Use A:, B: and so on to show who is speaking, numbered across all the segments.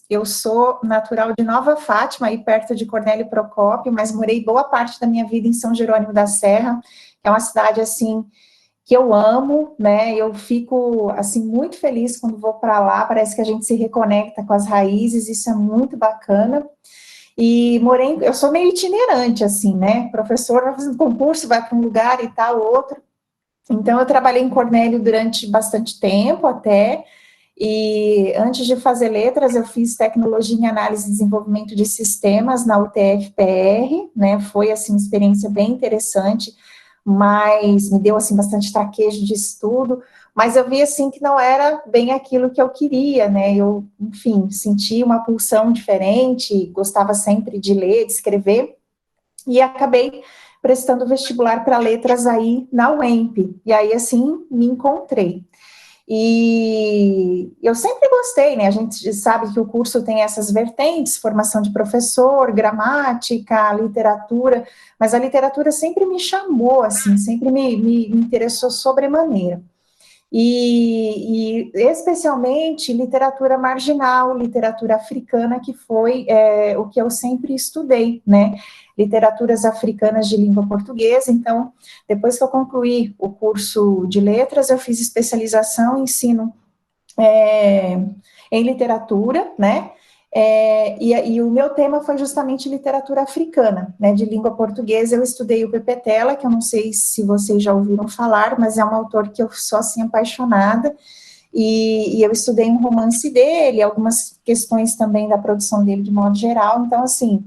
A: Eu sou natural de Nova Fátima, aí perto de Cornélio Procópio, mas morei boa parte da minha vida em São Jerônimo da Serra, que é uma cidade, assim, que eu amo, né? Eu fico, assim, muito feliz quando vou para lá, parece que a gente se reconecta com as raízes, isso é muito bacana. E morei, eu sou meio itinerante, assim, né? Professor vai fazendo concurso, vai para um lugar e tal, outro. Então, eu trabalhei em Cornélio durante bastante tempo até, e antes de fazer letras, eu fiz tecnologia em análise e desenvolvimento de sistemas na UTF-PR, né? Foi, assim, uma experiência bem interessante, mas me deu, assim, bastante traquejo de estudo, mas eu vi, assim, que não era bem aquilo que eu queria, né? Eu, enfim, senti uma pulsão diferente, gostava sempre de ler, de escrever, e acabei prestando vestibular para letras aí na UEMP, e aí, assim, me encontrei. E eu sempre gostei, né? A gente sabe que o curso tem essas vertentes, formação de professor, gramática, literatura, mas a literatura sempre me chamou, assim, sempre me interessou sobremaneira. E especialmente literatura marginal, literatura africana, que foi o que eu sempre estudei, né? Literaturas africanas de língua portuguesa. Então, depois que eu concluí o curso de letras, eu fiz especialização em ensino é, em literatura, né? E o meu tema foi justamente literatura africana, né, de língua portuguesa. Eu estudei o Pepe Tela, que eu não sei se vocês já ouviram falar, mas é um autor que eu sou, assim, apaixonada, e eu estudei um romance dele, algumas questões também da produção dele de modo geral. Então, assim,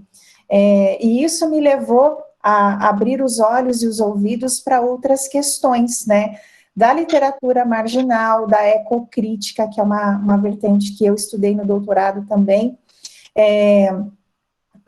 A: e isso me levou a abrir os olhos e os ouvidos para outras questões, né, da literatura marginal, da ecocrítica, que é uma vertente que eu estudei no doutorado também,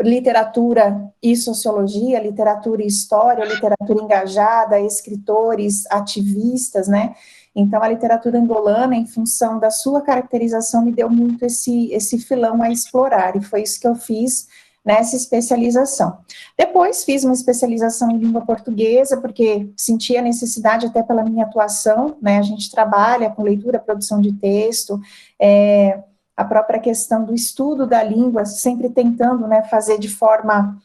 A: literatura e sociologia, literatura e história, literatura engajada, escritores, ativistas, né? Então, a literatura angolana, em função da sua caracterização, me deu muito esse filão a explorar, e foi isso que eu fiz nessa especialização. Depois, fiz uma especialização em língua portuguesa, porque sentia necessidade até pela minha atuação, né? A gente trabalha com leitura, produção de texto, a própria questão do estudo da língua, sempre tentando, né, fazer de forma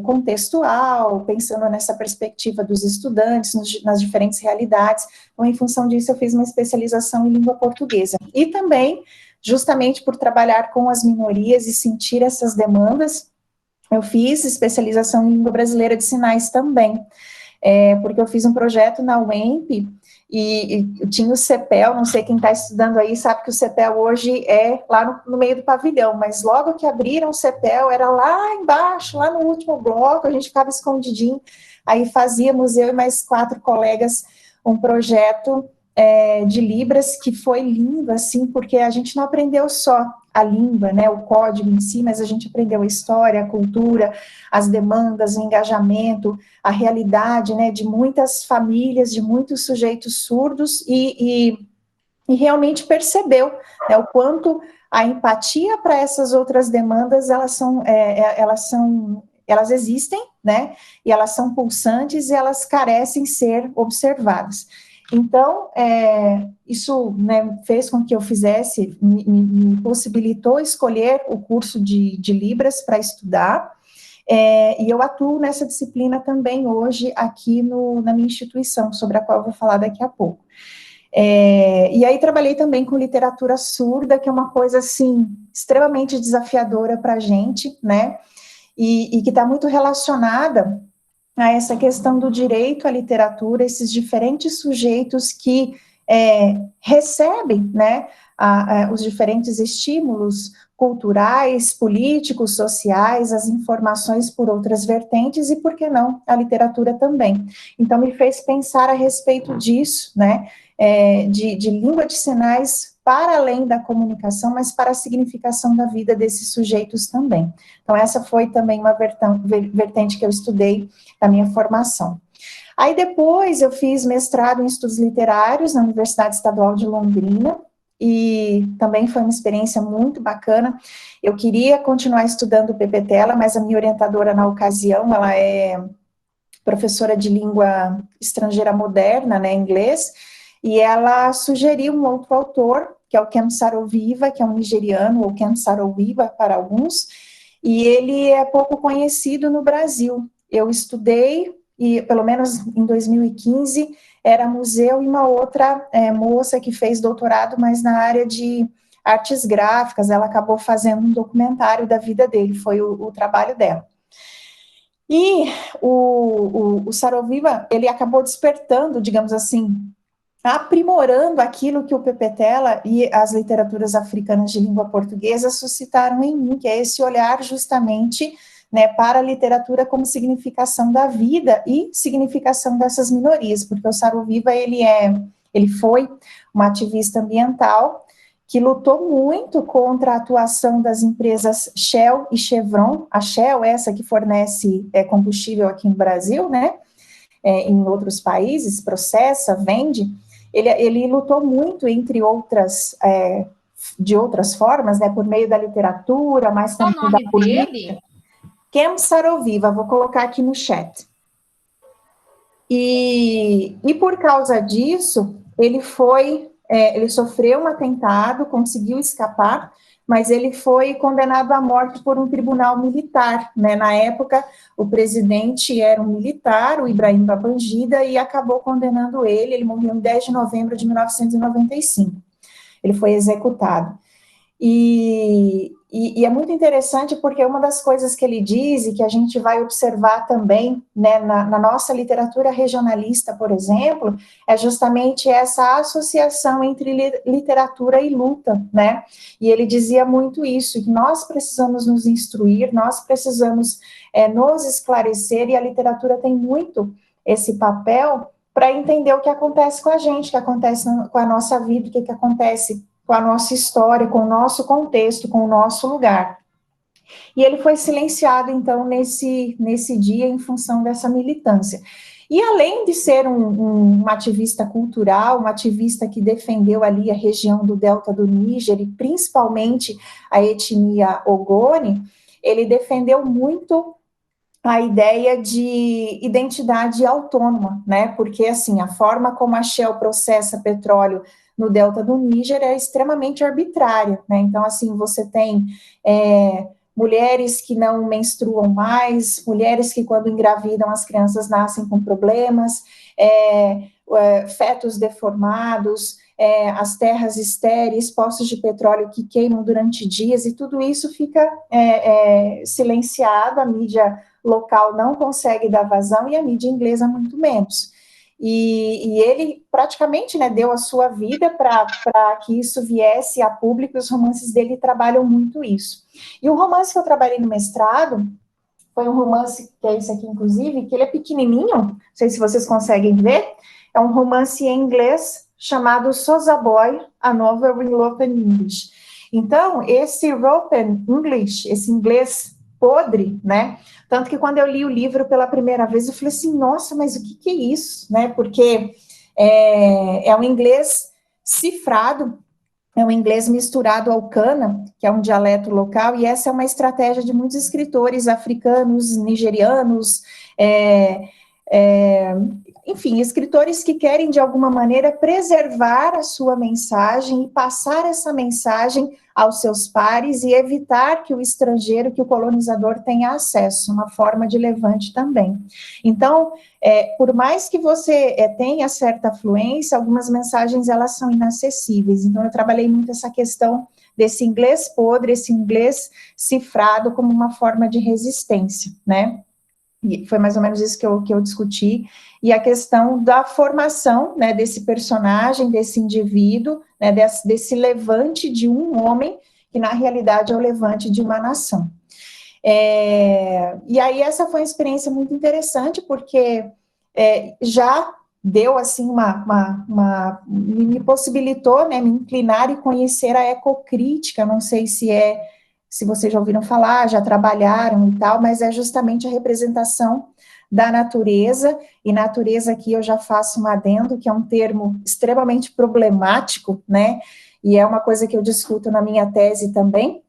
A: contextual, pensando nessa perspectiva dos estudantes, nas diferentes realidades. Então, em função disso, eu fiz uma especialização em língua portuguesa. E também, justamente por trabalhar com as minorias e sentir essas demandas, eu fiz especialização em língua brasileira de sinais também, porque eu fiz um projeto na UEMP, e tinha o CEPEL, não sei quem está estudando aí, sabe que o CEPEL hoje é lá no meio do pavilhão, mas logo que abriram o CEPEL, era lá embaixo, lá no último bloco, a gente ficava escondidinho, aí fazíamos, eu e mais 4 colegas, um projeto de Libras, que foi lindo, assim, porque a gente não aprendeu só a língua, né, o código em si, mas a gente aprendeu a história, a cultura, as demandas, o engajamento, a realidade, né, de muitas famílias, de muitos sujeitos surdos, e realmente percebeu, né, o quanto a empatia para essas outras demandas, elas existem, né, e elas são pulsantes, e elas carecem ser observadas. Então, isso, né, fez com que eu fizesse, me possibilitou escolher o curso de Libras para estudar, e eu atuo nessa disciplina também hoje aqui na minha instituição, sobre a qual eu vou falar daqui a pouco. E aí trabalhei também com literatura surda, que é uma coisa, assim, extremamente desafiadora para a gente, né, e que está muito relacionada a essa questão do direito à literatura, esses diferentes sujeitos que recebem, né, os diferentes estímulos culturais, políticos, sociais, as informações por outras vertentes, e, por que não, a literatura também. Então, me fez pensar a respeito disso, né, de língua de sinais para além da comunicação, mas para a significação da vida desses sujeitos também. Então, essa foi também uma vertente que eu estudei da minha formação. Aí depois eu fiz mestrado em estudos literários na Universidade Estadual de Londrina, e também foi uma experiência muito bacana. Eu queria continuar estudando o Pepe Tela, mas a minha orientadora na ocasião, ela é professora de língua estrangeira moderna, né, inglês, e ela sugeriu um outro autor, que é o Kem Saro-Wiwa, que é um nigeriano, ou Kem Saro-Wiwa para alguns, e ele é pouco conhecido no Brasil. Eu estudei, e pelo menos em 2015, era museu e uma outra moça que fez doutorado, mas na área de artes gráficas, ela acabou fazendo um documentário da vida dele, foi o trabalho dela. E o Saro-Wiwa, ele acabou despertando, digamos assim, aprimorando aquilo que o Pepetela e as literaturas africanas de língua portuguesa suscitaram em mim, que é esse olhar justamente, né, para a literatura como significação da vida e significação dessas minorias, porque o Saro-Wiwa, ele foi uma ativista ambiental que lutou muito contra a atuação das empresas Shell e Chevron. A Shell, essa que fornece combustível aqui no Brasil, né, em outros países, processa, vende. Ele lutou muito, entre outras, de outras formas, né, por meio da literatura, mas também
B: da política. Dele?
A: Kem Saro-Wiwa, vou colocar aqui no chat. E por causa disso, ele sofreu um atentado, conseguiu escapar, mas ele foi condenado à morte por um tribunal militar, né? Na época, o presidente era um militar, o Ibrahim Babangida, e acabou condenando ele morreu em 10 de novembro de 1995. Ele foi executado. E é muito interessante porque uma das coisas que ele diz e que a gente vai observar também, né, na nossa literatura regionalista, por exemplo, é justamente essa associação entre literatura e luta, né? E ele dizia muito isso, que nós precisamos nos instruir, nós precisamos nos esclarecer, e a literatura tem muito esse papel para entender o que acontece com a gente, o que acontece com a nossa vida, o que acontece com a nossa história, com o nosso contexto, com o nosso lugar. E ele foi silenciado, então, nesse dia, em função dessa militância. E além de ser um ativista cultural, um ativista que defendeu ali a região do Delta do Níger, e principalmente a etnia Ogoni, ele defendeu muito a ideia de identidade autônoma, né? Porque, assim, a forma como a Shell processa petróleo no delta do Níger é extremamente arbitrária, né? Então, assim, você tem mulheres que não menstruam mais, mulheres que, quando engravidam, as crianças nascem com problemas, fetos deformados, as terras estéreis, poços de petróleo que queimam durante dias, e tudo isso fica silenciado, a mídia local não consegue dar vazão, e a mídia inglesa muito menos. E ele praticamente, né, deu a sua vida para que isso viesse a público, e os romances dele trabalham muito isso. E o romance que eu trabalhei no mestrado foi um romance, que é esse aqui, inclusive, que ele é pequenininho, não sei se vocês conseguem ver, é um romance em inglês chamado Sosa Boy, a Novel in European English. Então, esse European English, esse inglês podre, né? Tanto que quando eu li o livro pela primeira vez, eu falei assim, nossa, mas o que é isso, né? Porque é um inglês cifrado, é um inglês misturado ao cana, que é um dialeto local, e essa é uma estratégia de muitos escritores africanos, nigerianos, enfim, escritores que querem, de alguma maneira, preservar a sua mensagem e passar essa mensagem aos seus pares e evitar que o estrangeiro, que o colonizador tenha acesso, uma forma de levante também. Então, por mais que você tenha certa fluência, algumas mensagens, elas são inacessíveis. Então, eu trabalhei muito essa questão desse inglês podre, esse inglês cifrado como uma forma de resistência, né? E foi mais ou menos isso que eu discuti, e a questão da formação, né, desse personagem, desse indivíduo, né, desse levante de um homem, que na realidade é o levante de uma nação. E aí essa foi uma experiência muito interessante, porque já deu, assim, me possibilitou, né, me inclinar e conhecer a ecocrítica, não sei se vocês já ouviram falar, já trabalharam e tal, mas é justamente a representação da natureza, e natureza aqui eu já faço um adendo, que é um termo extremamente problemático, né, e é uma coisa que eu discuto na minha tese também,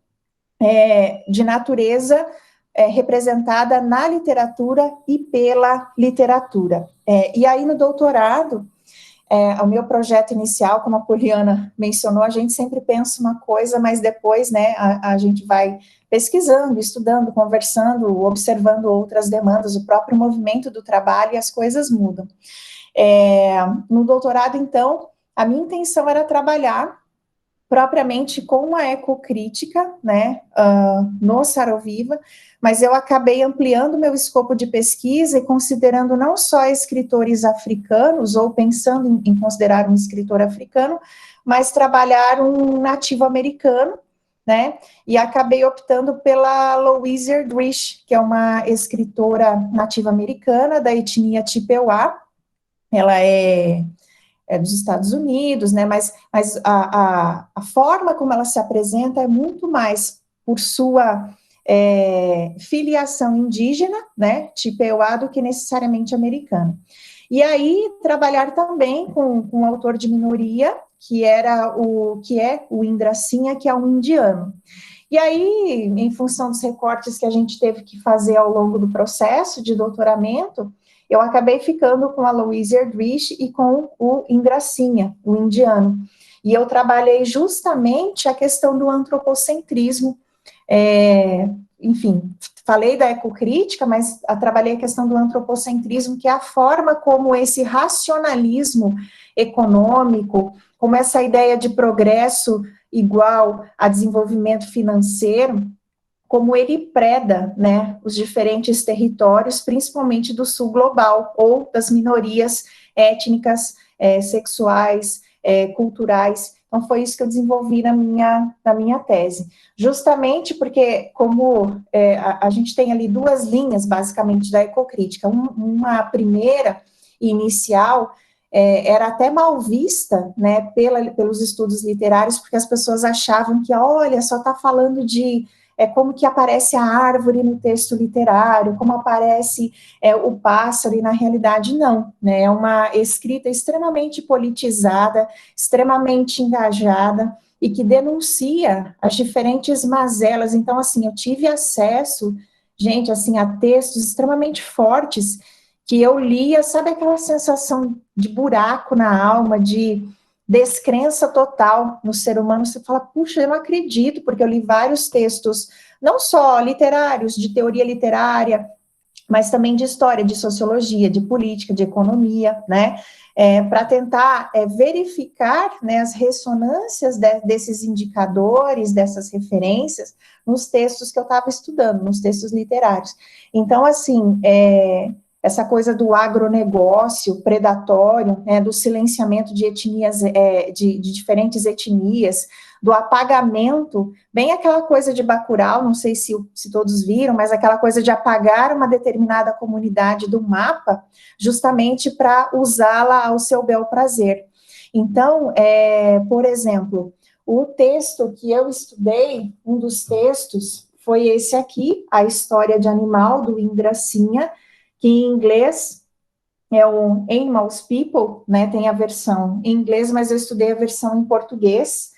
A: de natureza representada na literatura e pela literatura. E aí no doutorado, o meu projeto inicial, como a Poliana mencionou, a gente sempre pensa uma coisa, mas depois, né, a gente vai pesquisando, estudando, conversando, observando outras demandas, o próprio movimento do trabalho, e as coisas mudam. No doutorado, então, a minha intenção era trabalhar propriamente com a ecocrítica, né, no Saroviva, mas eu acabei ampliando meu escopo de pesquisa e considerando não só escritores africanos, ou pensando em considerar um escritor africano, mas trabalhar um nativo americano, né, e acabei optando pela Louise Erdrich, que é uma escritora nativa americana da etnia Chippewa. Ela é dos Estados Unidos, né, mas a forma como ela se apresenta é muito mais por sua filiação indígena, né, Chippewa, do que necessariamente americana. E aí, trabalhar também com um autor de minoria, que é o Indracinha, que é um indiano. E aí, em função dos recortes que a gente teve que fazer ao longo do processo de doutoramento, eu acabei ficando com a Louise Erdrich e com o Indracinha, o indiano. E eu trabalhei justamente a questão do antropocentrismo, enfim, falei da ecocrítica, mas trabalhei a questão do antropocentrismo, que é a forma como esse racionalismo econômico, como essa ideia de progresso igual a desenvolvimento financeiro, como ele preda, né, os diferentes territórios, principalmente do sul global, ou das minorias étnicas, sexuais, culturais. Então, foi isso que eu desenvolvi na minha tese. Justamente porque, como a gente tem ali duas linhas, basicamente, da ecocrítica. Uma primeira, inicial, era até mal vista, né, pelos estudos literários, porque as pessoas achavam que, olha, só está falando de como que aparece a árvore no texto literário, como aparece o pássaro, e na realidade não, né, é uma escrita extremamente politizada, extremamente engajada, e que denuncia as diferentes mazelas. Então, assim, eu tive acesso, gente, assim, a textos extremamente fortes, que eu lia, sabe aquela sensação de buraco na alma, de descrença total no ser humano. Você fala, puxa, eu não acredito, porque eu li vários textos, não só literários, de teoria literária, mas também de história, de sociologia, de política, de economia, né, para tentar verificar, né, as ressonâncias desses indicadores, dessas referências, nos textos que eu estava estudando, nos textos literários. Então, assim, essa coisa do agronegócio predatório, né, do silenciamento de etnias, de diferentes etnias, do apagamento, bem aquela coisa de Bacurau, não sei se todos viram, mas aquela coisa de apagar uma determinada comunidade do mapa, justamente para usá-la ao seu bel prazer. Então, por exemplo, o texto que eu estudei, um dos textos, foi esse aqui, A História de Animal, do Indracinha, que em inglês é o Animals People, né, tem a versão em inglês, mas eu estudei a versão em português,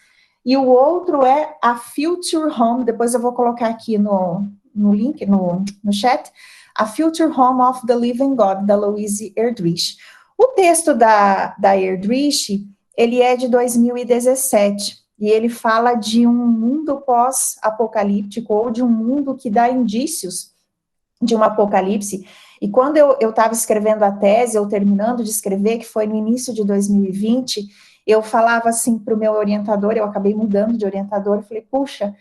A: e o outro é A Future Home, depois eu vou colocar aqui no link, no chat, A Future Home of the Living God, da Louise Erdrich. O texto da Erdrich, ele é de 2017, e ele fala de um mundo pós-apocalíptico, ou de um mundo que dá indícios de um apocalipse. E quando eu estava escrevendo a tese, ou terminando de escrever, que foi no início de 2020, eu falava assim para o meu orientador, eu acabei mudando de orientador, eu falei, puxa,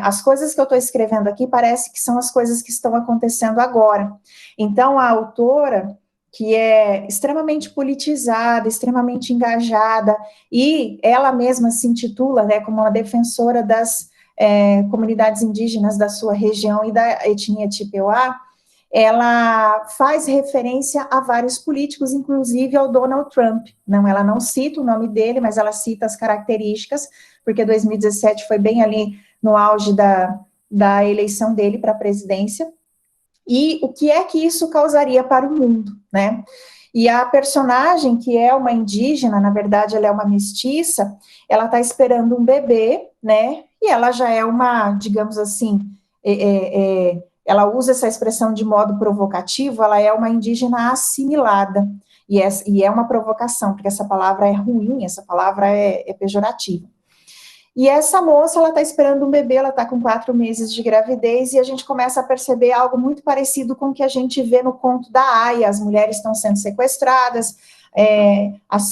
A: as coisas que eu estou escrevendo aqui parece que são as coisas que estão acontecendo agora. Então, a autora, que é extremamente politizada, extremamente engajada, e ela mesma se intitula, né, como uma defensora das comunidades indígenas da sua região e da etnia Chippewa, ela faz referência a vários políticos, inclusive ao Donald Trump. Não, ela não cita o nome dele, mas ela cita as características, porque 2017 foi bem ali no auge da eleição dele para a presidência. E o que é que isso causaria para o mundo, né? E a personagem, que é uma indígena, na verdade ela é uma mestiça, ela está esperando um bebê, né? E ela já é uma, digamos assim, ela usa essa expressão de modo provocativo, ela é uma indígena assimilada. E é uma provocação, porque essa palavra é ruim, essa palavra é pejorativa. E essa moça, ela está esperando um bebê, ela está com 4 meses de gravidez, e a gente começa a perceber algo muito parecido com o que a gente vê no conto da Aya. As mulheres estão sendo sequestradas,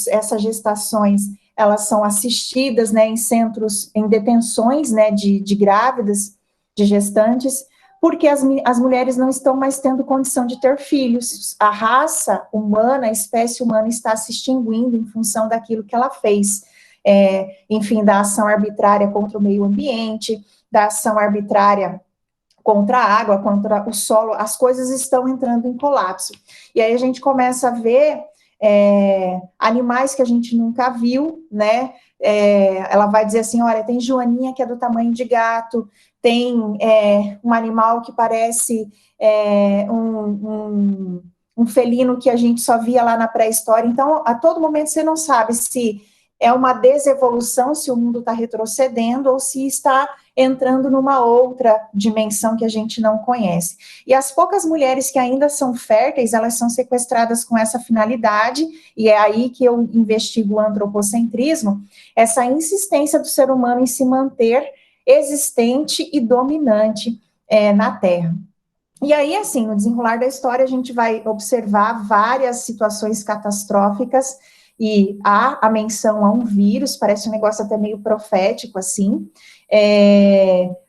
A: essas gestações, elas são assistidas, né, em centros, em detenções, né, de grávidas, de gestantes, porque as mulheres não estão mais tendo condição de ter filhos. A raça humana, a espécie humana está se extinguindo em função daquilo que ela fez. Enfim, da ação arbitrária contra o meio ambiente, da ação arbitrária contra a água, contra o solo, as coisas estão entrando em colapso. E aí a gente começa a ver animais que a gente nunca viu, né? Ela vai dizer assim, olha, tem joaninha que é do tamanho de gato, tem um animal que parece um felino que a gente só via lá na pré-história. Então, a todo momento você não sabe se é uma desevolução, se o mundo está retrocedendo ou se está entrando numa outra dimensão que a gente não conhece. E as poucas mulheres que ainda são férteis, elas são sequestradas com essa finalidade, e é aí que eu investigo o antropocentrismo, essa insistência do ser humano em se manter existente e dominante na Terra. E aí, assim, no desenrolar da história, a gente vai observar várias situações catastróficas, e há a menção a um vírus, parece um negócio até meio profético, assim,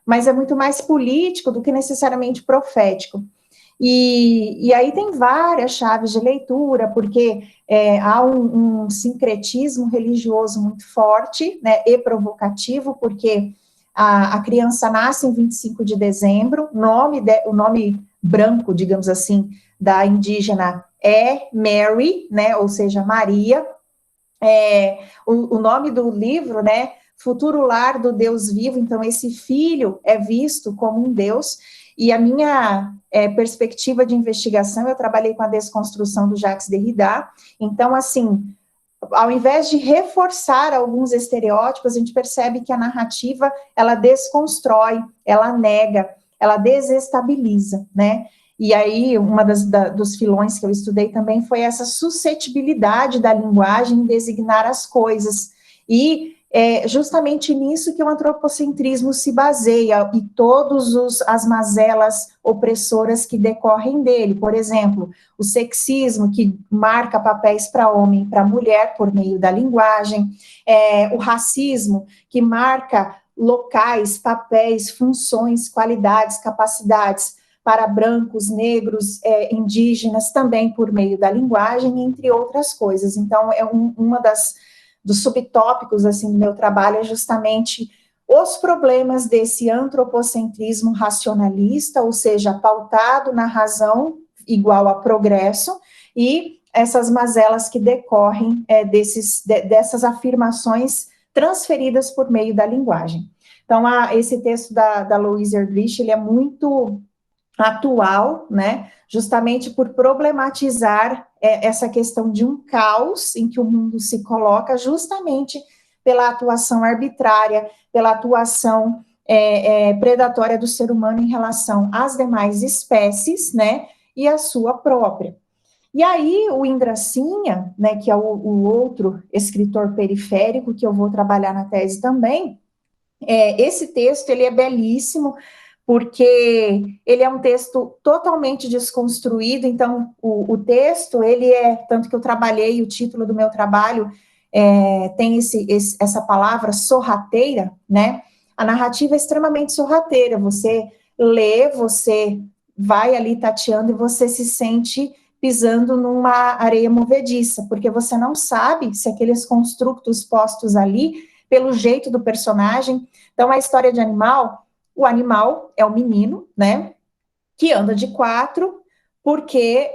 A: mas é muito mais político do que necessariamente profético. E aí tem várias chaves de leitura, porque há um sincretismo religioso muito forte, né, e provocativo, porque a criança nasce em 25 de dezembro, o nome branco, digamos assim, da indígena é Mary, né, ou seja, Maria. O nome do livro, né, Futuro Lar do Deus Vivo, então esse filho é visto como um Deus, e a minha perspectiva de investigação, eu trabalhei com a desconstrução do Jacques Derrida, então, assim, ao invés de reforçar alguns estereótipos, a gente percebe que a narrativa, ela desconstrói, ela nega, ela desestabiliza, né? E aí, dos filões que eu estudei também foi essa suscetibilidade da linguagem em designar as coisas. E é justamente nisso que o antropocentrismo se baseia, e todas as mazelas opressoras que decorrem dele. Por exemplo, o sexismo, que marca papéis para homem e para mulher por meio da linguagem, o racismo, que marca locais, papéis, funções, qualidades, capacidades para brancos, negros, indígenas, também por meio da linguagem, entre outras coisas. Então, uma dos subtópicos, assim, do meu trabalho é justamente os problemas desse antropocentrismo racionalista, ou seja, pautado na razão igual a progresso, e essas mazelas que decorrem dessas afirmações transferidas por meio da linguagem. Então, esse texto da Louise Erdrich, ele é muito atual, né, justamente por problematizar essa questão de um caos em que o mundo se coloca, justamente pela atuação arbitrária, pela atuação predatória do ser humano em relação às demais espécies, né, e a sua própria. E aí o Indracinha, né, que é o outro escritor periférico que eu vou trabalhar na tese também, esse texto, ele é belíssimo, porque ele é um texto totalmente desconstruído. Então, o texto, ele tanto que eu trabalhei, o título do meu trabalho tem essa palavra sorrateira, né? A narrativa é extremamente sorrateira, você lê, você vai ali tateando e você se sente pisando numa areia movediça, porque você não sabe se aqueles construtos postos ali, pelo jeito do personagem. Então, a história de Animal, o animal é o menino, né, que anda de 4, porque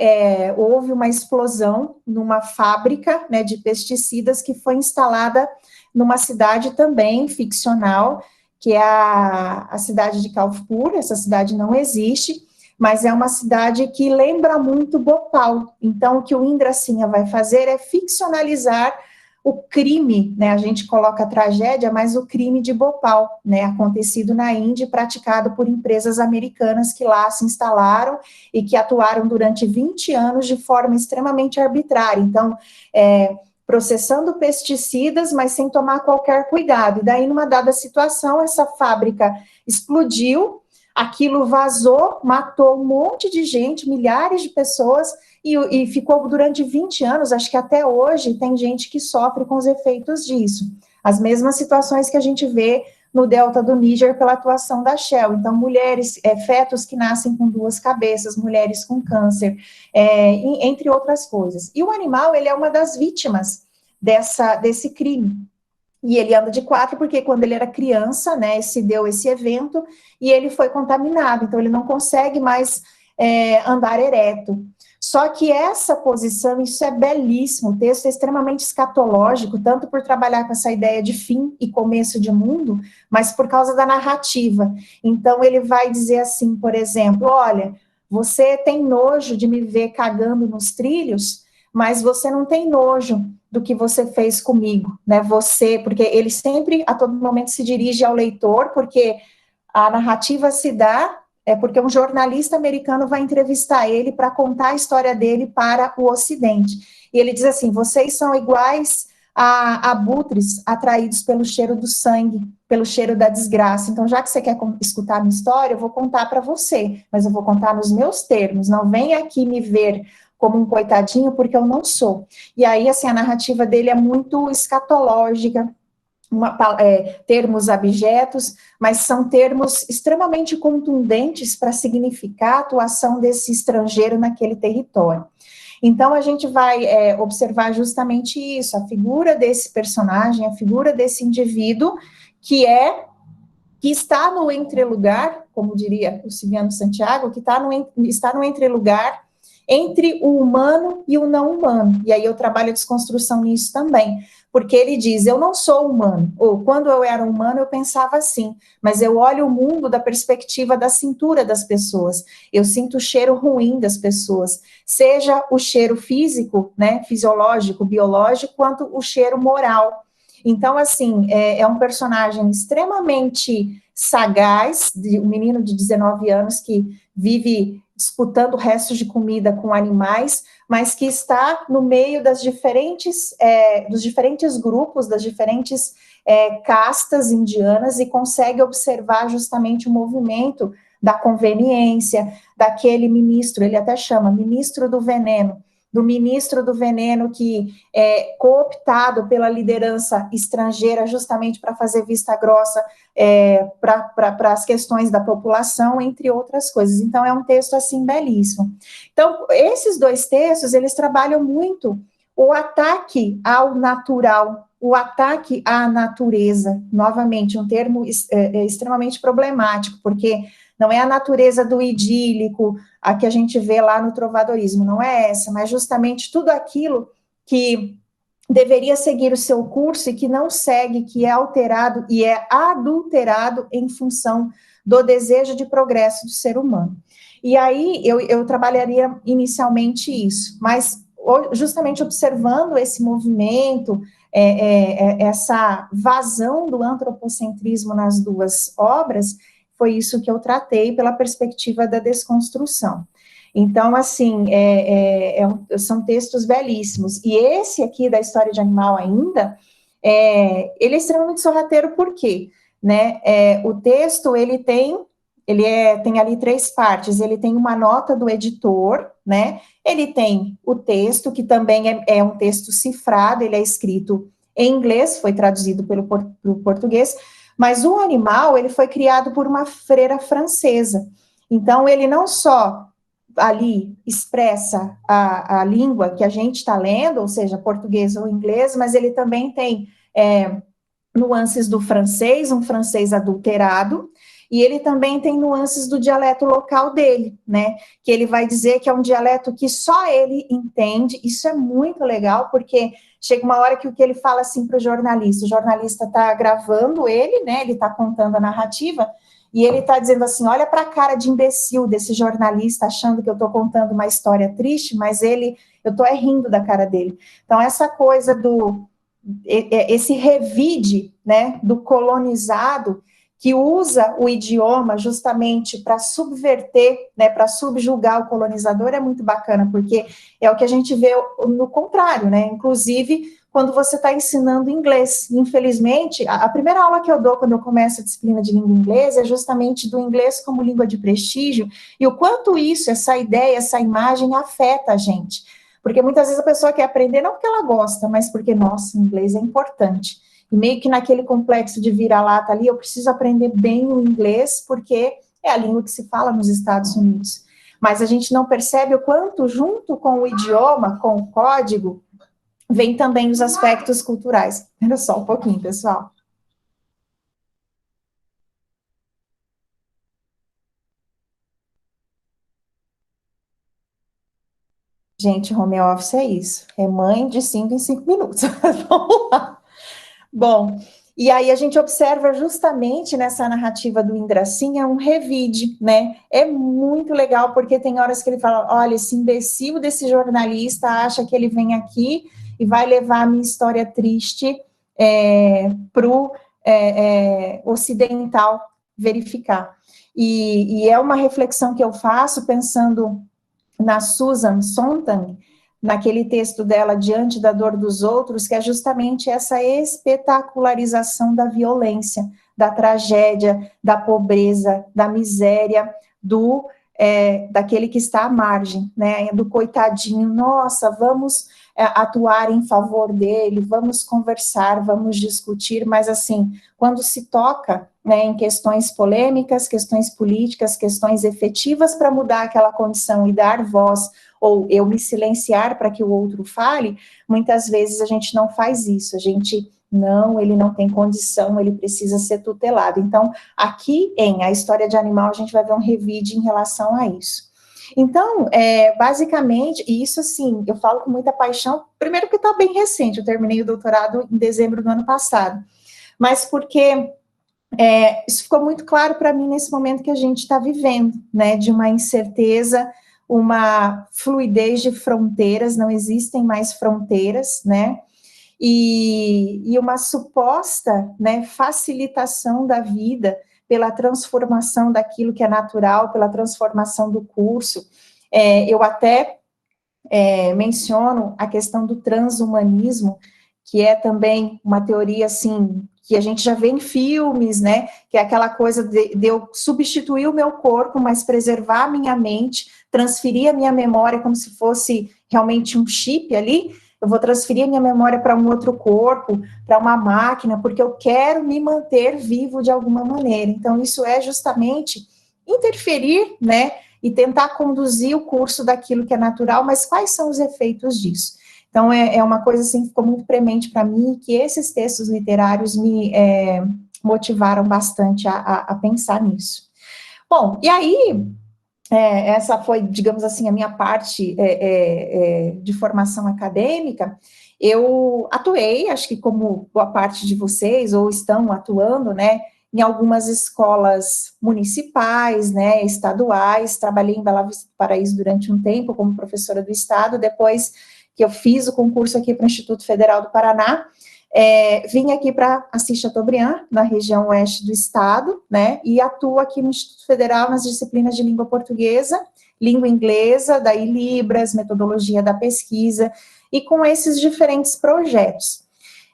A: houve uma explosão numa fábrica, né, de pesticidas que foi instalada numa cidade também ficcional, que é a cidade de Carrefour. Essa cidade não existe, mas é uma cidade que lembra muito Bhopal. Então, o que o Indracinha vai fazer é ficcionalizar o crime, né, a gente coloca a tragédia, mas o crime de Bhopal, né, acontecido na Índia, praticado por empresas americanas que lá se instalaram e que atuaram durante 20 anos de forma extremamente arbitrária. Então, processando pesticidas, mas sem tomar qualquer cuidado. E daí, numa dada situação, essa fábrica explodiu, aquilo vazou, matou um monte de gente, milhares de pessoas, e ficou durante 20 anos, acho que até hoje tem gente que sofre com os efeitos disso. As mesmas situações que a gente vê no delta do Níger pela atuação da Shell. Então, mulheres, fetos que nascem com 2 cabeças, mulheres com câncer, entre outras coisas. E o animal, ele é uma das vítimas desse crime. E ele anda de 4 porque quando ele era criança, né, se deu esse evento e ele foi contaminado, então ele não consegue mais andar ereto. Só que essa posição, isso é belíssimo, o texto é extremamente escatológico, tanto por trabalhar com essa ideia de fim e começo de mundo, mas por causa da narrativa. Então ele vai dizer assim, por exemplo, olha, você tem nojo de me ver cagando nos trilhos, mas você não tem nojo do que você fez comigo, né? Você, porque ele sempre, a todo momento, se dirige ao leitor, porque a narrativa se dá, porque um jornalista americano vai entrevistar ele para contar a história dele para o Ocidente. E ele diz assim: vocês são iguais a abutres atraídos pelo cheiro do sangue, pelo cheiro da desgraça. Então, já que você quer escutar a minha história, eu vou contar para você, mas eu vou contar nos meus termos. Não venha aqui me ver como um coitadinho, porque eu não sou. E aí, assim, a narrativa dele é muito escatológica, termos abjetos, mas são termos extremamente contundentes para significar a atuação desse estrangeiro naquele território. Então, a gente vai observar justamente isso, a figura desse personagem, a figura desse indivíduo, que está no entrelugar, como diria o Silviano Santiago, que está no entrelugar entre o humano e o não humano. E aí eu trabalho a desconstrução nisso também, porque ele diz, eu não sou humano, ou quando eu era humano eu pensava assim, mas eu olho o mundo da perspectiva da cintura das pessoas, eu sinto o cheiro ruim das pessoas, seja o cheiro físico, né, fisiológico, biológico, quanto o cheiro moral. Então, assim, é um personagem extremamente sagaz, um menino de 19 anos que vive disputando restos de comida com animais, mas que está no meio dos diferentes grupos, das diferentes castas indianas e consegue observar justamente o movimento da conveniência, daquele ministro, ele até chama ministro do veneno, do ministro do veneno que é cooptado pela liderança estrangeira justamente para fazer vista grossa para as questões da população, entre outras coisas. Então, é um texto, assim, belíssimo. Então, esses 2 textos, eles trabalham muito o ataque ao natural, o ataque à natureza, novamente, um termo extremamente problemático, porque não é a natureza do idílico, a que a gente vê lá no trovadorismo, não é essa, mas justamente tudo aquilo que deveria seguir o seu curso e que não segue, que é alterado e é adulterado em função do desejo de progresso do ser humano. E aí eu trabalharia inicialmente isso, mas justamente observando esse movimento, essa vazão do antropocentrismo nas 2 obras, foi isso que eu tratei pela perspectiva da desconstrução. Então, assim, são textos belíssimos. E esse aqui, da História de Animal ainda, ele é extremamente sorrateiro, por quê? Né? O texto, ele tem ali 3 partes. Ele tem uma nota do editor, né? Ele tem o texto, que também é um texto cifrado, ele é escrito em inglês, foi traduzido pelo português, mas o animal, ele foi criado por uma freira francesa. Então, ele não só ali expressa a língua que a gente está lendo, ou seja, português ou inglês, mas ele também tem nuances do francês, um francês adulterado, e ele também tem nuances do dialeto local dele, né, que ele vai dizer que é um dialeto que só ele entende. Isso é muito legal, porque chega uma hora que o que ele fala assim para o jornalista está gravando ele, né, ele está contando a narrativa, e ele está dizendo assim, olha para a cara de imbecil desse jornalista, achando que eu estou contando uma história triste, mas eu estou rindo da cara dele. Então, essa coisa esse revide, né, do colonizado, que usa o idioma justamente para subverter, né, para subjugar o colonizador, é muito bacana, porque é o que a gente vê no contrário, né, inclusive quando você está ensinando inglês. Infelizmente, a primeira aula que eu dou quando eu começo a disciplina de língua inglesa é justamente do inglês como língua de prestígio, e o quanto isso, essa ideia, essa imagem afeta a gente. Porque muitas vezes a pessoa quer aprender não porque ela gosta, mas porque, nossa, o inglês é importante. E meio que naquele complexo de vira-lata ali, eu preciso aprender bem o inglês, porque é a língua que se fala nos Estados Unidos. Mas a gente não percebe o quanto, junto com o idioma, com o código, vem também os aspectos culturais. Espera só um pouquinho, pessoal. Gente, home office é isso. É mãe de 5 em 5 minutos. Vamos lá. Bom, e aí a gente observa justamente nessa narrativa do Indracinha um revide, né? É muito legal, porque tem horas que ele fala, olha, esse imbecil desse jornalista acha que ele vem aqui e vai levar a minha história triste para o ocidental verificar. E é uma reflexão que eu faço pensando na Susan Sontag, naquele texto dela, Diante da Dor dos Outros, que é justamente essa espetacularização da violência, da tragédia, da pobreza, da miséria, daquele que está à margem, né, do coitadinho. Nossa, vamos atuar em favor dele, vamos conversar, vamos discutir, mas assim, quando se toca, né, em questões polêmicas, questões políticas, questões efetivas para mudar aquela condição e dar voz, ou eu me silenciar para que o outro fale, muitas vezes a gente não faz isso, ele não tem condição, ele precisa ser tutelado. Então, aqui em A História de Animal, a gente vai ver um revide em relação a isso. Então, basicamente, e isso assim, eu falo com muita paixão, primeiro porque está bem recente, eu terminei o doutorado em dezembro do ano passado, mas porque isso ficou muito claro para mim nesse momento que a gente está vivendo, né, de uma incerteza, uma fluidez de fronteiras, não existem mais fronteiras, né, e uma suposta, né, facilitação da vida pela transformação daquilo que é natural, pela transformação do curso. Eu até menciono a questão do transhumanismo, que é também uma teoria, assim, que a gente já vê em filmes, né, que é aquela coisa de eu substituir o meu corpo, mas preservar a minha mente, transferir a minha memória como se fosse realmente um chip ali, eu vou transferir a minha memória para um outro corpo, para uma máquina, porque eu quero me manter vivo de alguma maneira. Então, isso é justamente interferir, né, e tentar conduzir o curso daquilo que é natural, mas quais são os efeitos disso? Então, é uma coisa assim que ficou muito premente para mim, que esses textos literários me motivaram bastante a pensar nisso. Bom, e aí, essa foi, digamos assim, a minha parte de formação acadêmica. Eu atuei, acho que como boa parte de vocês, ou estão atuando, né, em algumas escolas municipais, né, estaduais. Trabalhei em Bela Vista do Paraíso durante um tempo como professora do estado, depois que eu fiz o concurso aqui para o Instituto Federal do Paraná, vim aqui para Assis Chateaubriand, na região oeste do estado, né, e atuo aqui no Instituto Federal nas disciplinas de língua portuguesa, língua inglesa, daí Libras, metodologia da pesquisa, e com esses diferentes projetos.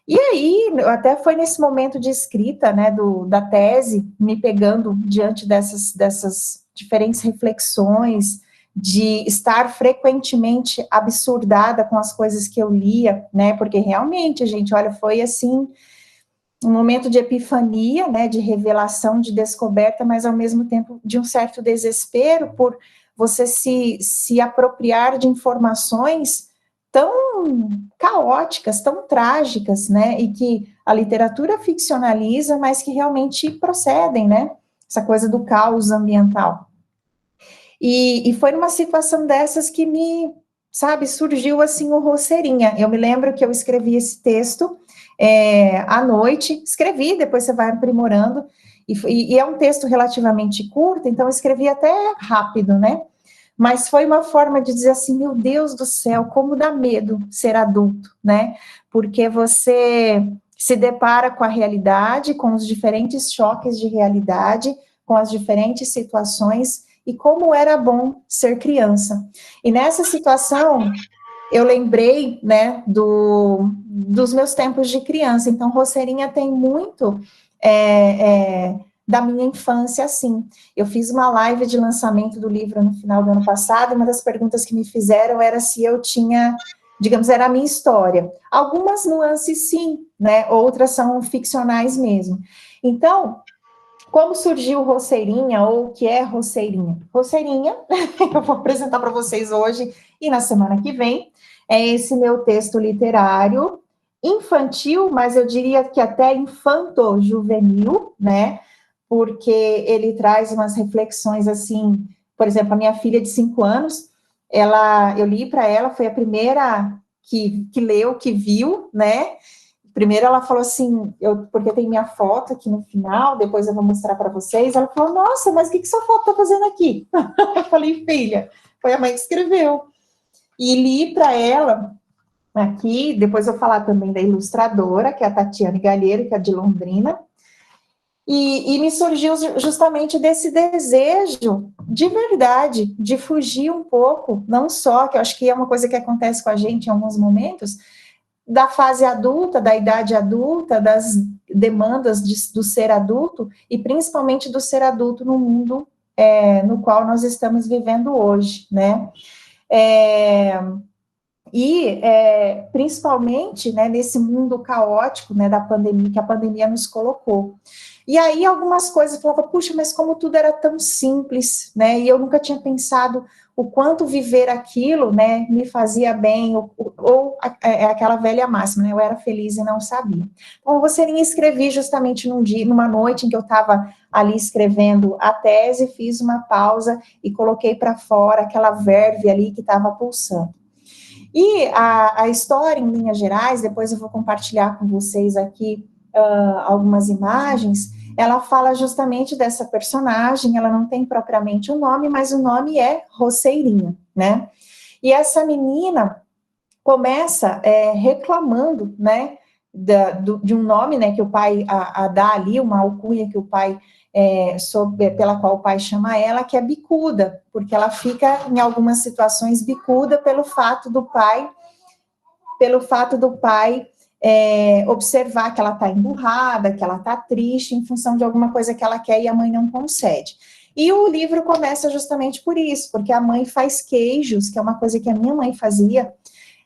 A: E aí, até foi nesse momento de escrita, né, da tese, me pegando diante dessas diferentes reflexões, de estar frequentemente absurdada com as coisas que eu lia, né, porque realmente, gente, olha, foi assim, um momento de epifania, né, de revelação, de descoberta, mas ao mesmo tempo de um certo desespero por você se apropriar de informações tão caóticas, tão trágicas, né, e que a literatura ficcionaliza, mas que realmente procedem, né, essa coisa do caos ambiental. E foi numa situação dessas que surgiu assim o roceirinha. Eu me lembro que eu escrevi esse texto à noite, escrevi, depois você vai aprimorando, e é um texto relativamente curto, então eu escrevi até rápido, né? mas foi uma forma de dizer assim, meu Deus do céu, como dá medo ser adulto, né? Porque você se depara com a realidade, com os diferentes choques de realidade, com as diferentes situações, e como era bom ser criança. E nessa situação, eu lembrei, né, dos meus tempos de criança. Então, Roseirinha tem muito da minha infância, assim. Eu fiz uma live de lançamento do livro no final do ano passado, e uma das perguntas que me fizeram era se eu tinha, digamos, era a minha história. Algumas nuances, sim, né, outras são ficcionais mesmo. Então, como surgiu Roseirinha, ou o que é Roseirinha? Roseirinha, eu vou apresentar para vocês hoje e na semana que vem, é esse meu texto literário, infantil, mas eu diria que até infanto-juvenil, né? Porque ele traz umas reflexões assim, por exemplo, a minha filha de 5 anos, eu li para ela, foi a primeira que leu, que viu, né? Primeiro ela falou assim, porque tem minha foto aqui no final, depois eu vou mostrar para vocês. Ela falou, nossa, mas o que sua foto está fazendo aqui? Eu falei, filha, foi a mãe que escreveu. E li para ela aqui, depois eu vou falar também da ilustradora, que é a Tatiane Galheiro, que é de Londrina. E me surgiu justamente desse desejo, de verdade, de fugir um pouco, não só, que eu acho que é uma coisa que acontece com a gente em alguns momentos, da fase adulta, da idade adulta, das demandas do ser adulto, e principalmente do ser adulto no mundo no qual nós estamos vivendo hoje, né? Principalmente, né, nesse mundo caótico, né, da pandemia, que a pandemia nos colocou. E aí algumas coisas eu falava, puxa, mas como tudo era tão simples, né, e eu nunca tinha pensado o quanto viver aquilo, né, me fazia bem, ou aquela velha máxima, né, eu era feliz e não sabia. Então, Roseirinha escrevi justamente numa noite em que eu estava ali escrevendo a tese, fiz uma pausa e coloquei para fora aquela verve ali que estava pulsando. E a história, em linhas gerais, depois eu vou compartilhar com vocês aqui algumas imagens, ela fala justamente dessa personagem, ela não tem propriamente um nome, mas o nome é Roseirinha, né? E essa menina começa reclamando, né, de um nome, né, que o pai dá ali, uma alcunha que o pai, pela qual o pai chama ela, que é bicuda, porque ela fica, em algumas situações, bicuda pelo fato do pai observar que ela está emburrada, que ela está triste, em função de alguma coisa que ela quer e a mãe não concede. E o livro começa justamente por isso, porque a mãe faz queijos, que é uma coisa que a minha mãe fazia.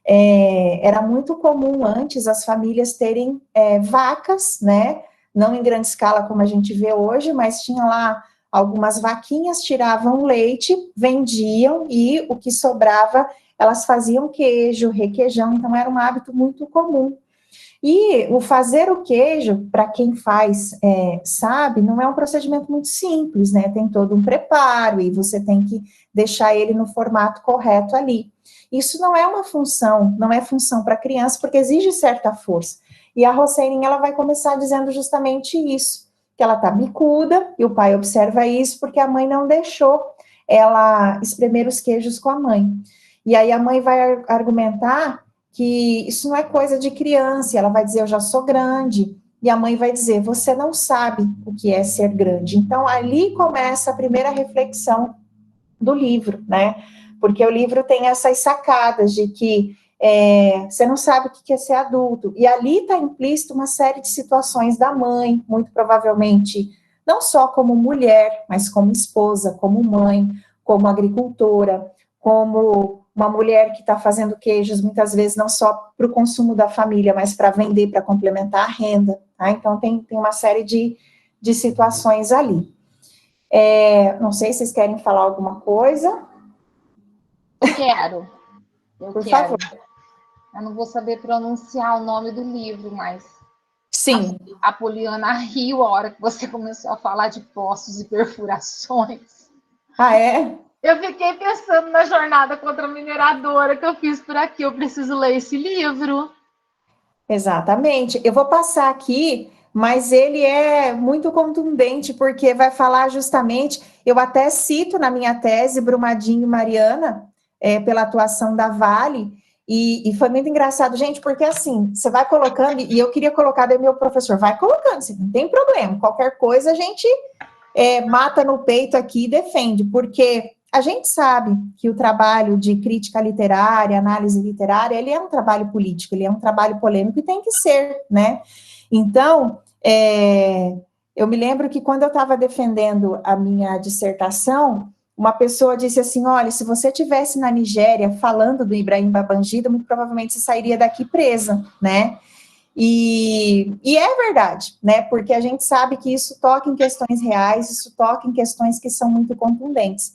A: Era muito comum antes as famílias terem vacas, né? Não em grande escala como a gente vê hoje, mas tinha lá algumas vaquinhas, tiravam leite, vendiam e o que sobrava elas faziam queijo, requeijão, então era um hábito muito comum. E o fazer o queijo, para quem faz, sabe, não é um procedimento muito simples, né? Tem todo um preparo e você tem que deixar ele no formato correto ali. Isso não é uma função, não é função para criança, porque exige certa força. E a Roseirinha, ela vai começar dizendo justamente isso, que ela tá bicuda, e o pai observa isso porque a mãe não deixou ela espremer os queijos com a mãe. E aí a mãe vai argumentar que isso não é coisa de criança, e ela vai dizer, eu já sou grande, e a mãe vai dizer, você não sabe o que é ser grande. Então, ali começa a primeira reflexão do livro, né? Porque o livro tem essas sacadas de que você não sabe o que é ser adulto, e ali está implícito uma série de situações da mãe, muito provavelmente, não só como mulher, mas como esposa, como mãe, como agricultora, como uma mulher que está fazendo queijos, muitas vezes não só para o consumo da família, mas para vender, para complementar a renda, tá? Então, tem uma série de situações ali. Não sei se vocês querem falar alguma coisa.
B: Eu quero.
A: Por favor.
B: Eu não vou saber pronunciar o nome do livro, mas
A: Sim.
B: a Poliana riu a hora que você começou a falar de poços e perfurações.
A: Ah, é?
B: Eu fiquei pensando na jornada contra a mineradora que eu fiz por aqui. Eu preciso ler esse livro.
A: Exatamente. Eu vou passar aqui mas ele é muito contundente, porque vai falar justamente, eu até cito na minha tese Brumadinho e Mariana, pela atuação da Vale, e foi muito engraçado, gente, porque assim, você vai colocando, e eu queria colocar, daí meu professor, vai colocando, assim, não tem problema, qualquer coisa a gente mata no peito aqui e defende, porque a gente sabe que o trabalho de crítica literária, análise literária, ele é um trabalho político, ele é um trabalho polêmico e tem que ser, né? Então, eu me lembro que quando eu estava defendendo a minha dissertação, uma pessoa disse assim, olha, se você estivesse na Nigéria falando do Ibrahim Babangida, muito provavelmente você sairia daqui presa, né? E é verdade, né? Porque a gente sabe que isso toca em questões reais, isso toca em questões que são muito contundentes.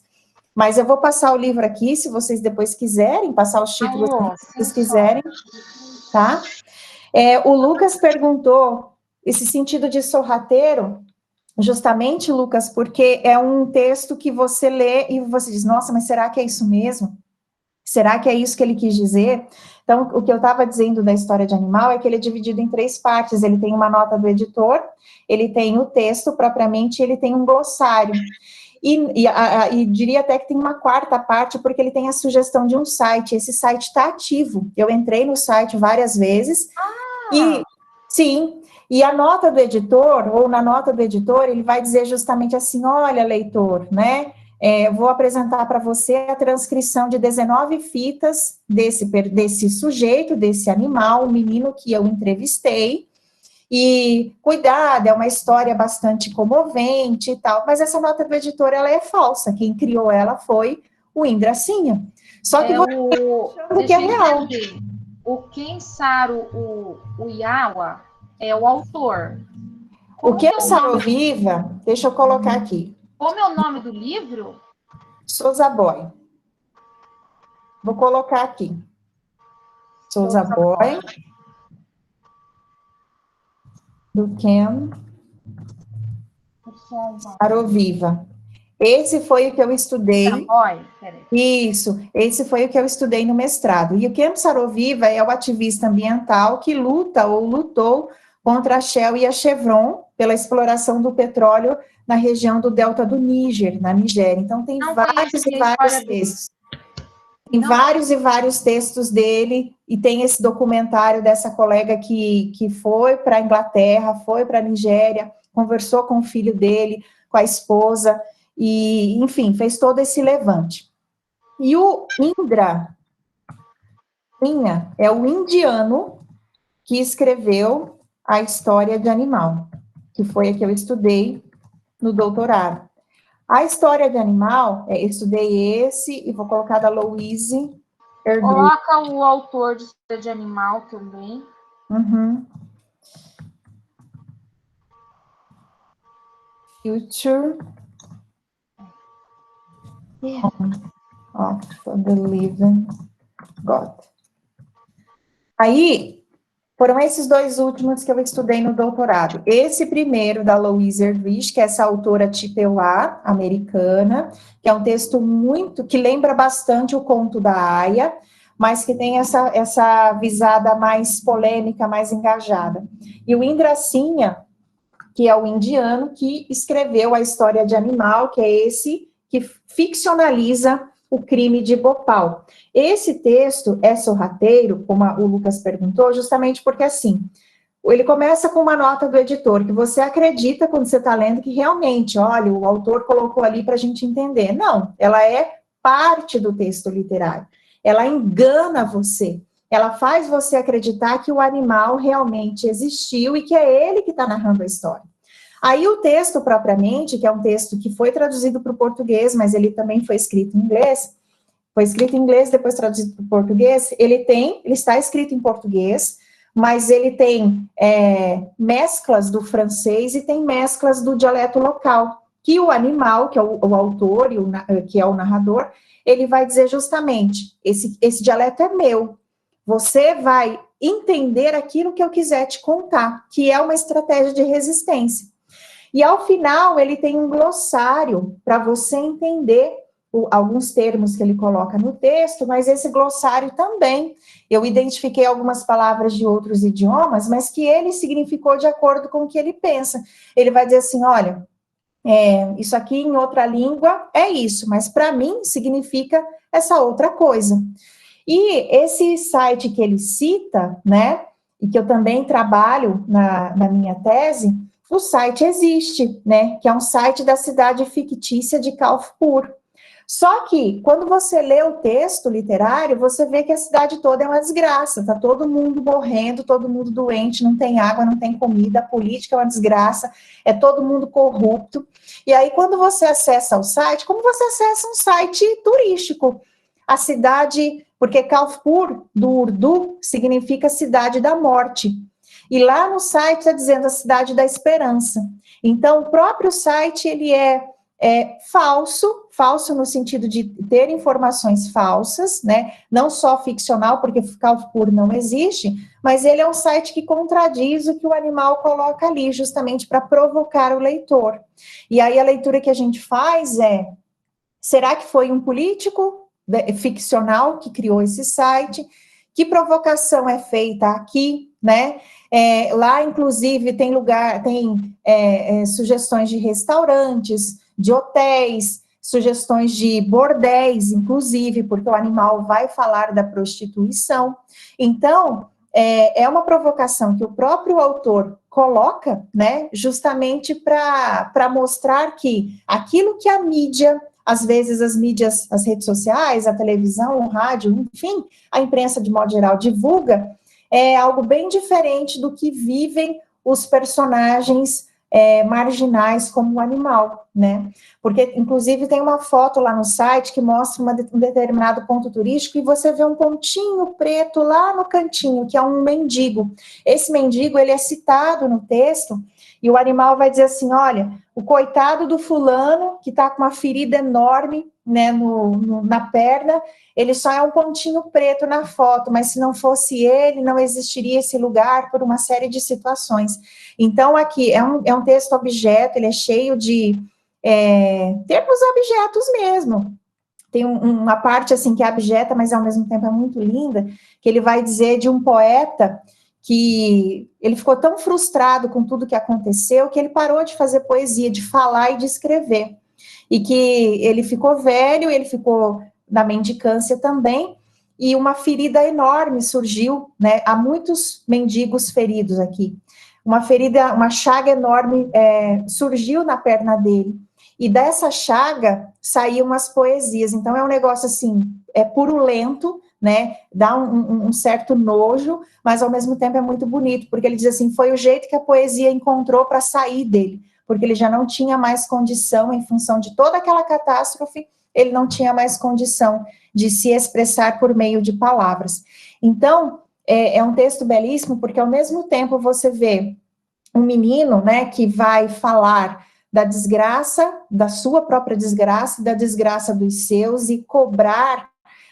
A: Mas eu vou passar o livro aqui, se vocês depois quiserem, passar os títulos se vocês quiserem, tá? O Lucas perguntou esse sentido de sorrateiro, justamente, Lucas, porque é um texto que você lê e você diz, nossa, mas será que é isso mesmo? Será que é isso que ele quis dizer? Então, o que eu estava dizendo da história de animal é que ele é dividido em 3 partes. Ele tem uma nota do editor, ele tem o texto propriamente, ele tem um glossário. E diria até que tem uma 4ª parte, porque ele tem a sugestão de um site. Esse site está ativo. Eu entrei no site várias vezes. E, sim, e a nota do editor, ou na nota do editor, ele vai dizer justamente assim, olha, leitor, né? Vou apresentar para você a transcrição de 19 fitas desse sujeito, desse animal, o menino que eu entrevistei, e cuidado, é uma história bastante comovente e tal, mas essa nota do editor, ela é falsa, quem criou ela foi o Indracinha. Só que você achando que é real.
B: O Kensaro Uyawa é o autor.
A: O que é Saroviva, deixa eu colocar aqui.
B: Como é o nome do livro?
A: Souza Boy. Vou colocar aqui. Souza Boy. Do Ken Saroviva. Esse foi o que eu estudei. Isso, esse foi o que eu estudei no mestrado. E o Ken Saroviva é o ativista ambiental que luta ou lutou contra a Shell e a Chevron pela exploração do petróleo na região do delta do Níger, na Nigéria. Então, tem vários e vários textos. Tem vários e vários textos dele, e tem esse documentário dessa colega que foi para a Inglaterra, foi para a Nigéria, conversou com o filho dele, com a esposa, e, enfim, fez todo esse levante. E o Indra é o indiano que escreveu a história de animal, que foi a que eu estudei no doutorado. A história de animal, eu estudei esse, e vou colocar da Louise Erdrich.
B: Coloca o autor de história de animal também.
A: Uhum. Future of the Living God. Aí, foram esses 2 últimos que eu estudei no doutorado. Esse primeiro, da Louise Erdrich, que é essa autora tipeuá, americana, que é um texto que lembra bastante o conto da Aya, mas que tem essa visada mais polêmica, mais engajada. E o Indracinha, que é o indiano que escreveu a história de animal, que é esse que ficcionaliza o crime de Bhopal. Esse texto é sorrateiro, como o Lucas perguntou, justamente porque, assim, ele começa com uma nota do editor, que você acredita, quando você está lendo, que realmente, olha, o autor colocou ali para a gente entender. Não, ela é parte do texto literário. Ela engana você. Ela faz você acreditar que o animal realmente existiu e que é ele que está narrando a história. Aí o texto propriamente, que é um texto que foi traduzido para o português, mas ele também foi escrito em inglês, depois traduzido para o português, ele está escrito em português, mas ele tem mesclas do francês e tem mesclas do dialeto local, que o animal, que é o autor, que é o narrador, ele vai dizer justamente, esse dialeto é meu, você vai entender aquilo que eu quiser te contar, que é uma estratégia de resistência. E ao final, ele tem um glossário para você entender alguns termos que ele coloca no texto, mas esse glossário também, eu identifiquei algumas palavras de outros idiomas, mas que ele significou de acordo com o que ele pensa. Ele vai dizer assim, olha, isso aqui em outra língua é isso, mas para mim significa essa outra coisa. E esse site que ele cita, né, e que eu também trabalho na minha tese, o site existe, né, que é um site da cidade fictícia de Kaufpur. Só que, quando você lê o texto literário, você vê que a cidade toda é uma desgraça, tá todo mundo morrendo, todo mundo doente, não tem água, não tem comida, a política é uma desgraça, é todo mundo corrupto. E aí, quando você acessa o site, como você acessa um site turístico? A cidade, porque Kaufpur, do Urdu, significa cidade da morte. E lá no site está dizendo a cidade da esperança. Então, o próprio site, ele é falso no sentido de ter informações falsas, né? Não só ficcional, porque Kaufpur não existe, mas ele é um site que contradiz o que o animal coloca ali, justamente para provocar o leitor. E aí a leitura que a gente faz será que foi um político ficcional que criou esse site? Que provocação é feita aqui, né? Lá, inclusive, tem sugestões de restaurantes, de hotéis, sugestões de bordéis, inclusive, porque o animal vai falar da prostituição. Então, é uma provocação que o próprio autor coloca, né, justamente para mostrar que aquilo que a mídia, às vezes as mídias, as redes sociais, a televisão, o rádio, enfim, a imprensa de modo geral divulga, é algo bem diferente do que vivem os personagens marginais como o animal, né? Porque, inclusive, tem uma foto lá no site que mostra um determinado ponto turístico e você vê um pontinho preto lá no cantinho, que é um mendigo. Esse mendigo, ele é citado no texto e o animal vai dizer assim, olha, o coitado do fulano, que está com uma ferida enorme, né, na perna, ele só é um pontinho preto na foto, mas se não fosse ele, não existiria esse lugar por uma série de situações. Então, aqui, é um texto objeto, ele é cheio de termos objetos mesmo. Tem uma parte, assim, que é abjeta, mas ao mesmo tempo é muito linda, que ele vai dizer de um poeta que ele ficou tão frustrado com tudo que aconteceu que ele parou de fazer poesia, de falar e de escrever. E que ele ficou velho, ele ficou na mendicância também, e uma ferida enorme surgiu, né? Há muitos mendigos feridos aqui. Uma ferida, uma chaga enorme surgiu na perna dele. E dessa chaga saíam as poesias. Então é um negócio assim, purulento, né? Dá um certo nojo, mas ao mesmo tempo é muito bonito, porque ele diz assim, foi o jeito que a poesia encontrou para sair dele, porque ele já não tinha mais condição, em função de toda aquela catástrofe, ele não tinha mais condição de se expressar por meio de palavras. Então, é um texto belíssimo, porque ao mesmo tempo você vê um menino, né, que vai falar da desgraça, da sua própria desgraça, da desgraça dos seus, e cobrar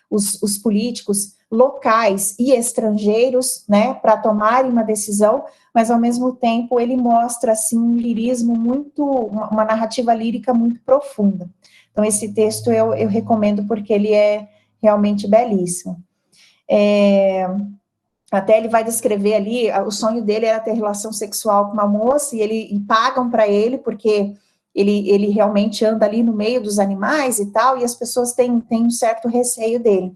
A: os políticos locais e estrangeiros, né, para tomarem uma decisão, mas ao mesmo tempo ele mostra, assim, um lirismo muito, uma narrativa lírica muito profunda. Então, esse texto eu recomendo porque ele é realmente belíssimo. Até ele vai descrever ali, o sonho dele era ter relação sexual com uma moça, e pagam para ele, porque ele realmente anda ali no meio dos animais e tal, e as pessoas têm um certo receio dele.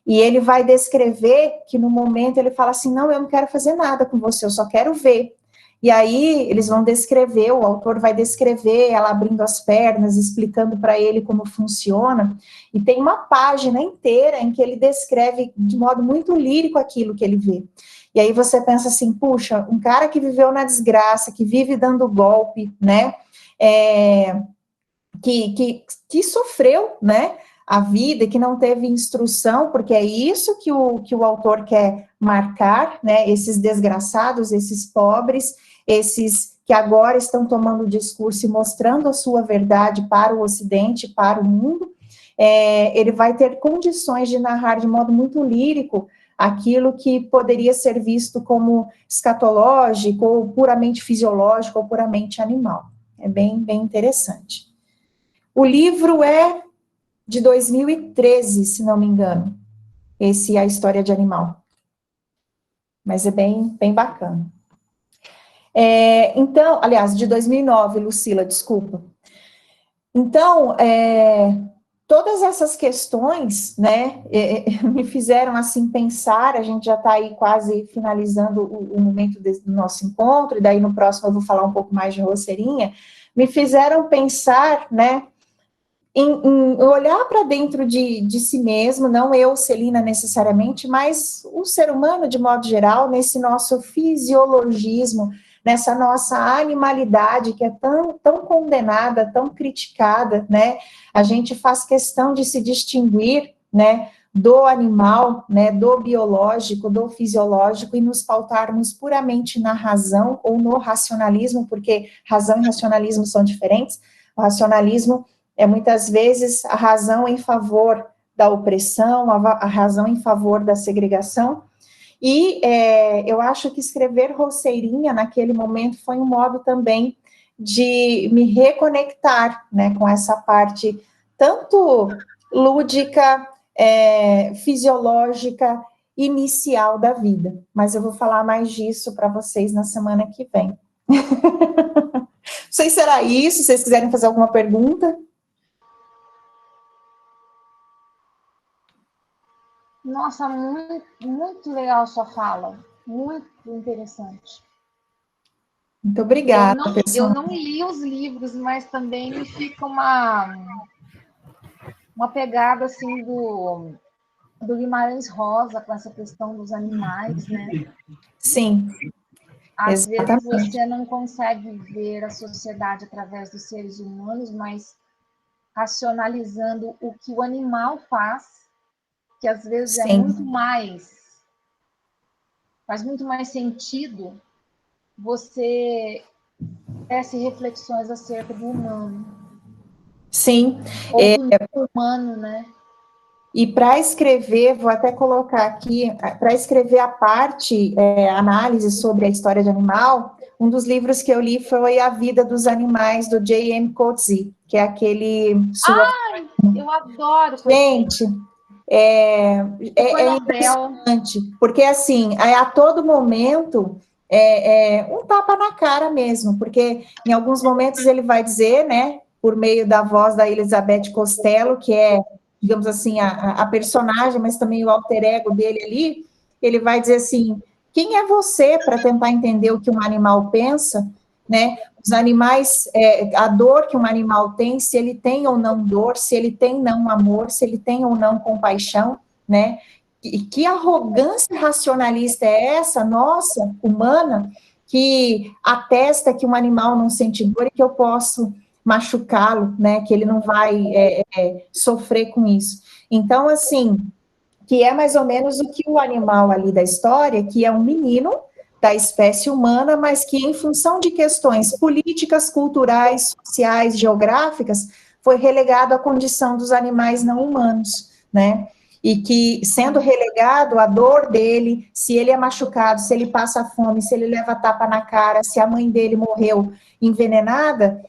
A: E ele vai descrever que no momento ele fala assim, não, eu não quero fazer nada com você, eu só quero ver. E aí eles vão descrever, o autor vai descrever ela abrindo as pernas, explicando para ele como funciona, e tem uma página inteira em que ele descreve de modo muito lírico aquilo que ele vê. E aí você pensa assim, puxa, um cara que viveu na desgraça, que vive dando golpe, né, que sofreu, né, a vida, que não teve instrução, porque é isso que o autor quer marcar, né, esses desgraçados, esses pobres, esses que agora estão tomando o discurso e mostrando a sua verdade para o Ocidente, para o mundo, ele vai ter condições de narrar de modo muito lírico aquilo que poderia ser visto como escatológico, ou puramente fisiológico, ou puramente animal. É bem interessante. O livro é de 2013, se não me engano, esse é A História de Animal. Mas é bem bacana. Então, aliás, de 2009, Lucila, desculpa. Então, todas essas questões, né, me fizeram, assim, pensar, a gente já está aí quase finalizando o momento do nosso encontro, e daí no próximo eu vou falar um pouco mais de Roseirinha, me fizeram pensar, né, em olhar para dentro de si mesmo, não eu, Celina, necessariamente, mas o ser humano, de modo geral, nesse nosso fisiologismo, nessa nossa animalidade que é tão condenada, tão criticada, né? A gente faz questão de se distinguir, né, do animal, né, do biológico, do fisiológico, e nos pautarmos puramente na razão ou no racionalismo, porque razão e racionalismo são diferentes. O racionalismo é muitas vezes a razão em favor da opressão, a razão em favor da segregação, e eu acho que escrever Roseirinha naquele momento foi um modo também de me reconectar, né, com essa parte tanto lúdica, fisiológica, inicial da vida, mas eu vou falar mais disso para vocês na semana que vem. Não sei se será isso, se vocês quiserem fazer alguma pergunta.
B: Nossa, muito legal a sua fala, muito interessante.
A: Muito obrigada,
B: eu
A: pessoal.
B: não li os livros, mas também me fica uma pegada assim do Guimarães Rosa com essa questão dos animais, né?
A: Sim,
B: Às vezes
A: exatamente.
B: você não consegue ver a sociedade através dos seres humanos, mas racionalizando o que o animal faz, que às vezes
A: Sim,
B: faz muito mais sentido você ter reflexões acerca do humano,
A: sim.
B: ou do não humano, né?
A: E para escrever, vou até colocar aqui, para escrever a parte, análise sobre a história de animal, um dos livros que eu li foi A Vida dos Animais, do J.M. Coetzee, que é aquele
B: Eu adoro.
A: Gente, é impressionante, porque assim, a todo momento um tapa na cara mesmo, porque em alguns momentos ele vai dizer, né, por meio da voz da Elizabeth Costello, que é, digamos assim, a personagem, mas também o alter ego dele ali, ele vai dizer assim, quem é você para tentar entender o que um animal pensa, né? Os animais, a dor que um animal tem, se ele tem ou não dor, se ele tem ou não amor, se ele tem ou não compaixão, né? E que arrogância racionalista é essa, nossa, humana, que atesta que um animal não sente dor e que eu posso machucá-lo, né? Que ele não vai sofrer com isso. Então, assim, que é mais ou menos o que o animal ali da história, que é um menino da espécie humana, mas que, em função de questões políticas, culturais, sociais, geográficas, foi relegado à condição dos animais não humanos, né? E que, sendo relegado, a dor dele, se ele é machucado, se ele passa fome, se ele leva tapa na cara, se a mãe dele morreu envenenada,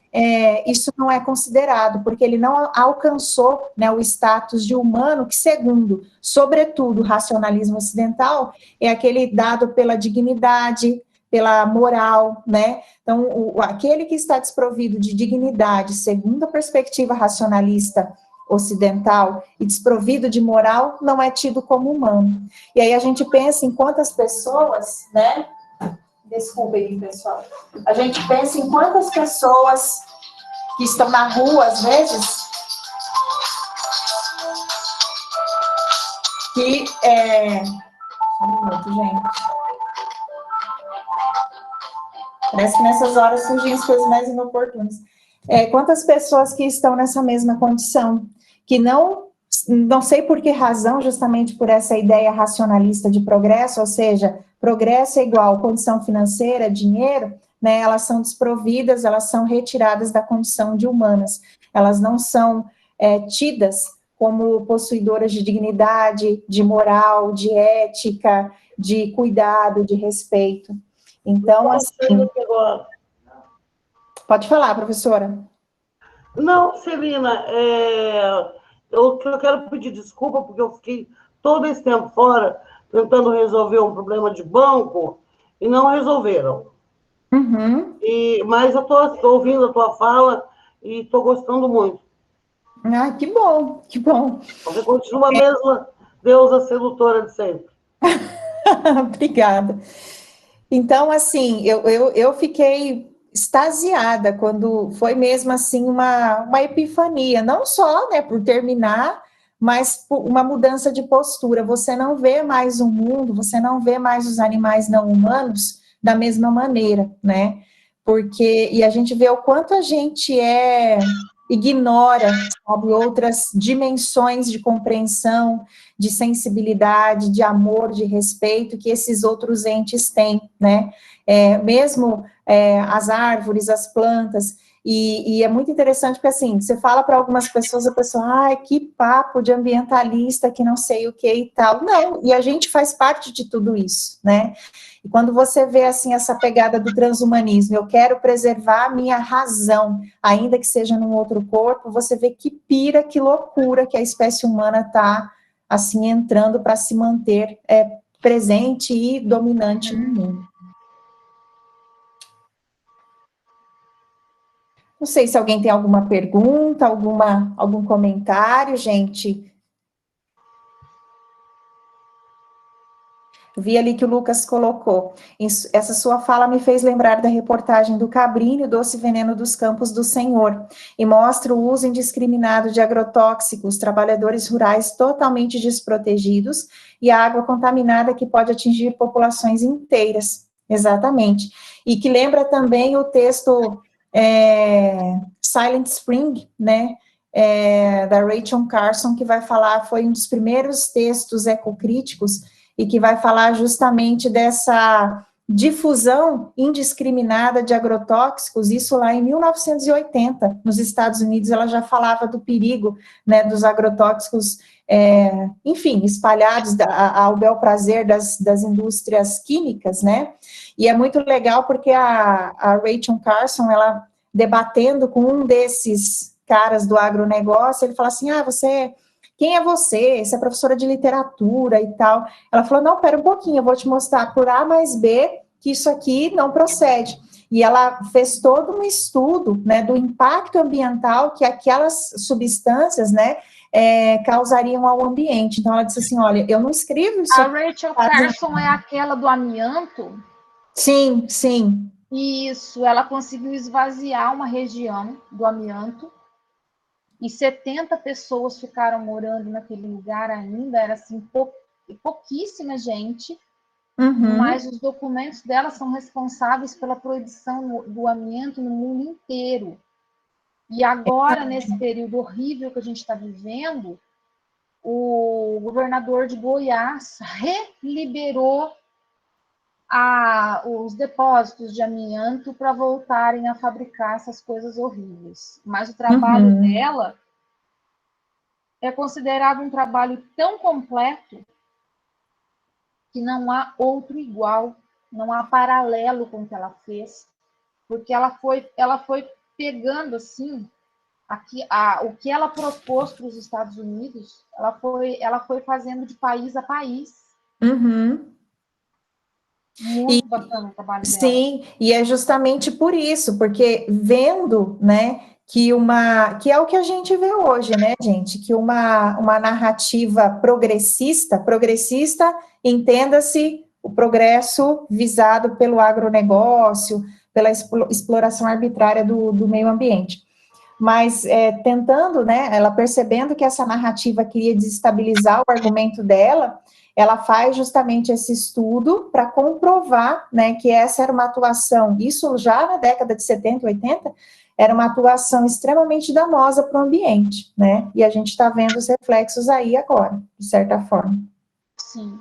A: isso não é considerado, porque ele não alcançou, né, o status de humano, que, segundo, sobretudo, o racionalismo ocidental, é aquele dado pela dignidade, pela moral, né? Então, aquele que está desprovido de dignidade, segundo a perspectiva racionalista ocidental, e desprovido de moral, não é tido como humano. E aí a gente pensa em quantas pessoas, né? Desculpem, pessoal. A gente pensa em quantas pessoas que estão na rua, às vezes, que um minuto, gente. Parece que nessas horas surgem as coisas mais inoportunas. Quantas pessoas que estão nessa mesma condição, que não sei por que razão, justamente por essa ideia racionalista de progresso, ou seja, progresso é igual condição financeira, dinheiro, né, elas são desprovidas, elas são retiradas da condição de humanas, elas não são tidas como possuidoras de dignidade, de moral, de ética, de cuidado, de respeito. Então, assim... Pode falar, professora.
C: Não, Celina, eu quero pedir desculpa, porque eu fiquei todo esse tempo fora, tentando resolver um problema de banco, e não resolveram.
A: Uhum.
C: Mas eu estou ouvindo a tua fala e estou gostando muito.
A: Ah, que bom, que bom.
C: Você continua a mesma deusa sedutora de sempre.
A: Obrigada. Então, assim, eu fiquei extasiada quando foi mesmo assim uma epifania, não só, né, por terminar, mas por uma mudança de postura. Você não vê mais o mundo, você não vê mais os animais não humanos da mesma maneira, né? Porque, e a gente vê o quanto a gente ignora, sabe, outras dimensões de compreensão, de sensibilidade, de amor, de respeito que esses outros entes têm, né? Mesmo as árvores, as plantas, e é muito interessante porque, assim, você fala para algumas pessoas, a pessoa, ai, que papo de ambientalista, que não sei o que e tal. Não, e a gente faz parte de tudo isso, né? E quando você vê, assim, essa pegada do transhumanismo, eu quero preservar a minha razão, ainda que seja num outro corpo, você vê que pira, que loucura que a espécie humana está assim, entrando para se manter presente e dominante no mundo. Não sei se alguém tem alguma pergunta, algum comentário, gente. Vi ali que o Lucas colocou. Essa sua fala me fez lembrar da reportagem do Cabrini, o doce veneno dos campos do Senhor, e mostra o uso indiscriminado de agrotóxicos, trabalhadores rurais totalmente desprotegidos e a água contaminada que pode atingir populações inteiras. Exatamente. E que lembra também o texto Silent Spring, né? Da Rachel Carson, que vai falar, foi um dos primeiros textos ecocríticos e que vai falar justamente dessa difusão indiscriminada de agrotóxicos, isso lá em 1980, nos Estados Unidos, ela já falava do perigo, né, dos agrotóxicos, enfim, espalhados ao bel prazer das indústrias químicas, né, e é muito legal porque a Rachel Carson, ela debatendo com um desses caras do agronegócio, ele fala assim, quem é você? Você é professora de literatura e tal. Ela falou, não, pera um pouquinho, eu vou te mostrar por A mais B que isso aqui não procede. E ela fez todo um estudo, né, do impacto ambiental que aquelas substâncias, né, causariam ao ambiente. Então, ela disse assim, olha, eu não escrevo isso
B: A
A: aqui.
B: Rachel Carson é aquela do amianto?
A: Sim, sim.
B: Isso, ela conseguiu esvaziar uma região do amianto e 70 pessoas ficaram morando naquele lugar ainda, era assim, pouquíssima gente, mas os documentos dela são responsáveis pela proibição do amianto no mundo inteiro. E agora, nesse período horrível que a gente está vivendo, o governador de Goiás reliberou os depósitos de amianto para voltarem a fabricar essas coisas horríveis. Mas o trabalho dela é considerado um trabalho tão completo que não há outro igual, não há paralelo com o que ela fez, porque ela foi pegando assim o que ela propôs para os Estados Unidos, ela foi fazendo de país a país. Muito bacana o trabalho dela.
A: Sim, e é justamente por isso, porque vendo, né, que é o que a gente vê hoje, né, gente, que uma narrativa progressista, entenda-se o progresso visado pelo agronegócio, pela exploração arbitrária do meio ambiente. Mas tentando, né, ela percebendo que essa narrativa queria desestabilizar o argumento dela, ela faz justamente esse estudo para comprovar, né, que essa era uma atuação, isso já na década de 70, 80, era uma atuação extremamente danosa para o ambiente, né, e a gente está vendo os reflexos aí agora, de certa forma.
B: Sim.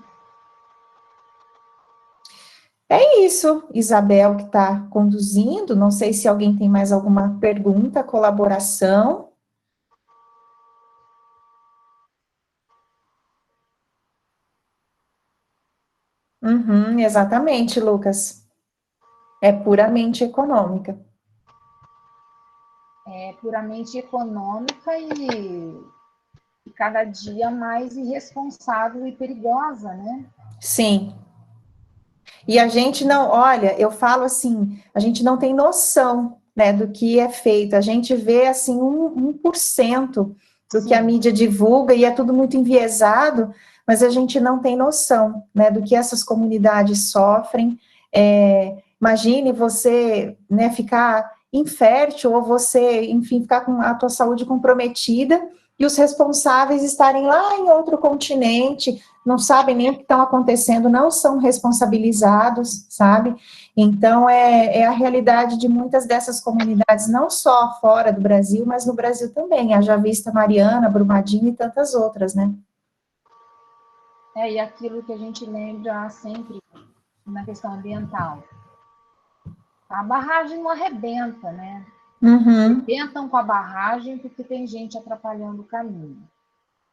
A: É isso, Isabel, que está conduzindo, não sei se alguém tem mais alguma pergunta, colaboração. Exatamente, Lucas. É puramente econômica.
B: É puramente econômica e e cada dia mais irresponsável e perigosa, né?
A: Sim. E a gente não, olha, eu falo assim, a gente não tem noção, né, do que é feito. A gente vê, assim, 1% do que a
B: Sim.
A: mídia divulga e é tudo muito enviesado, mas a gente não tem noção, né, do que essas comunidades sofrem. Imagine você, né, ficar infértil ou você, enfim, ficar com a tua saúde comprometida e os responsáveis estarem lá em outro continente, não sabem nem o que estão acontecendo, não são responsabilizados, sabe? Então, é a realidade de muitas dessas comunidades, não só fora do Brasil, mas no Brasil também, haja vista Mariana, Brumadinho e tantas outras, né?
B: E aquilo que a gente lembra sempre na questão ambiental. A barragem não arrebenta, né?
A: Uhum,
B: Arrebentam com a barragem porque tem gente atrapalhando o caminho.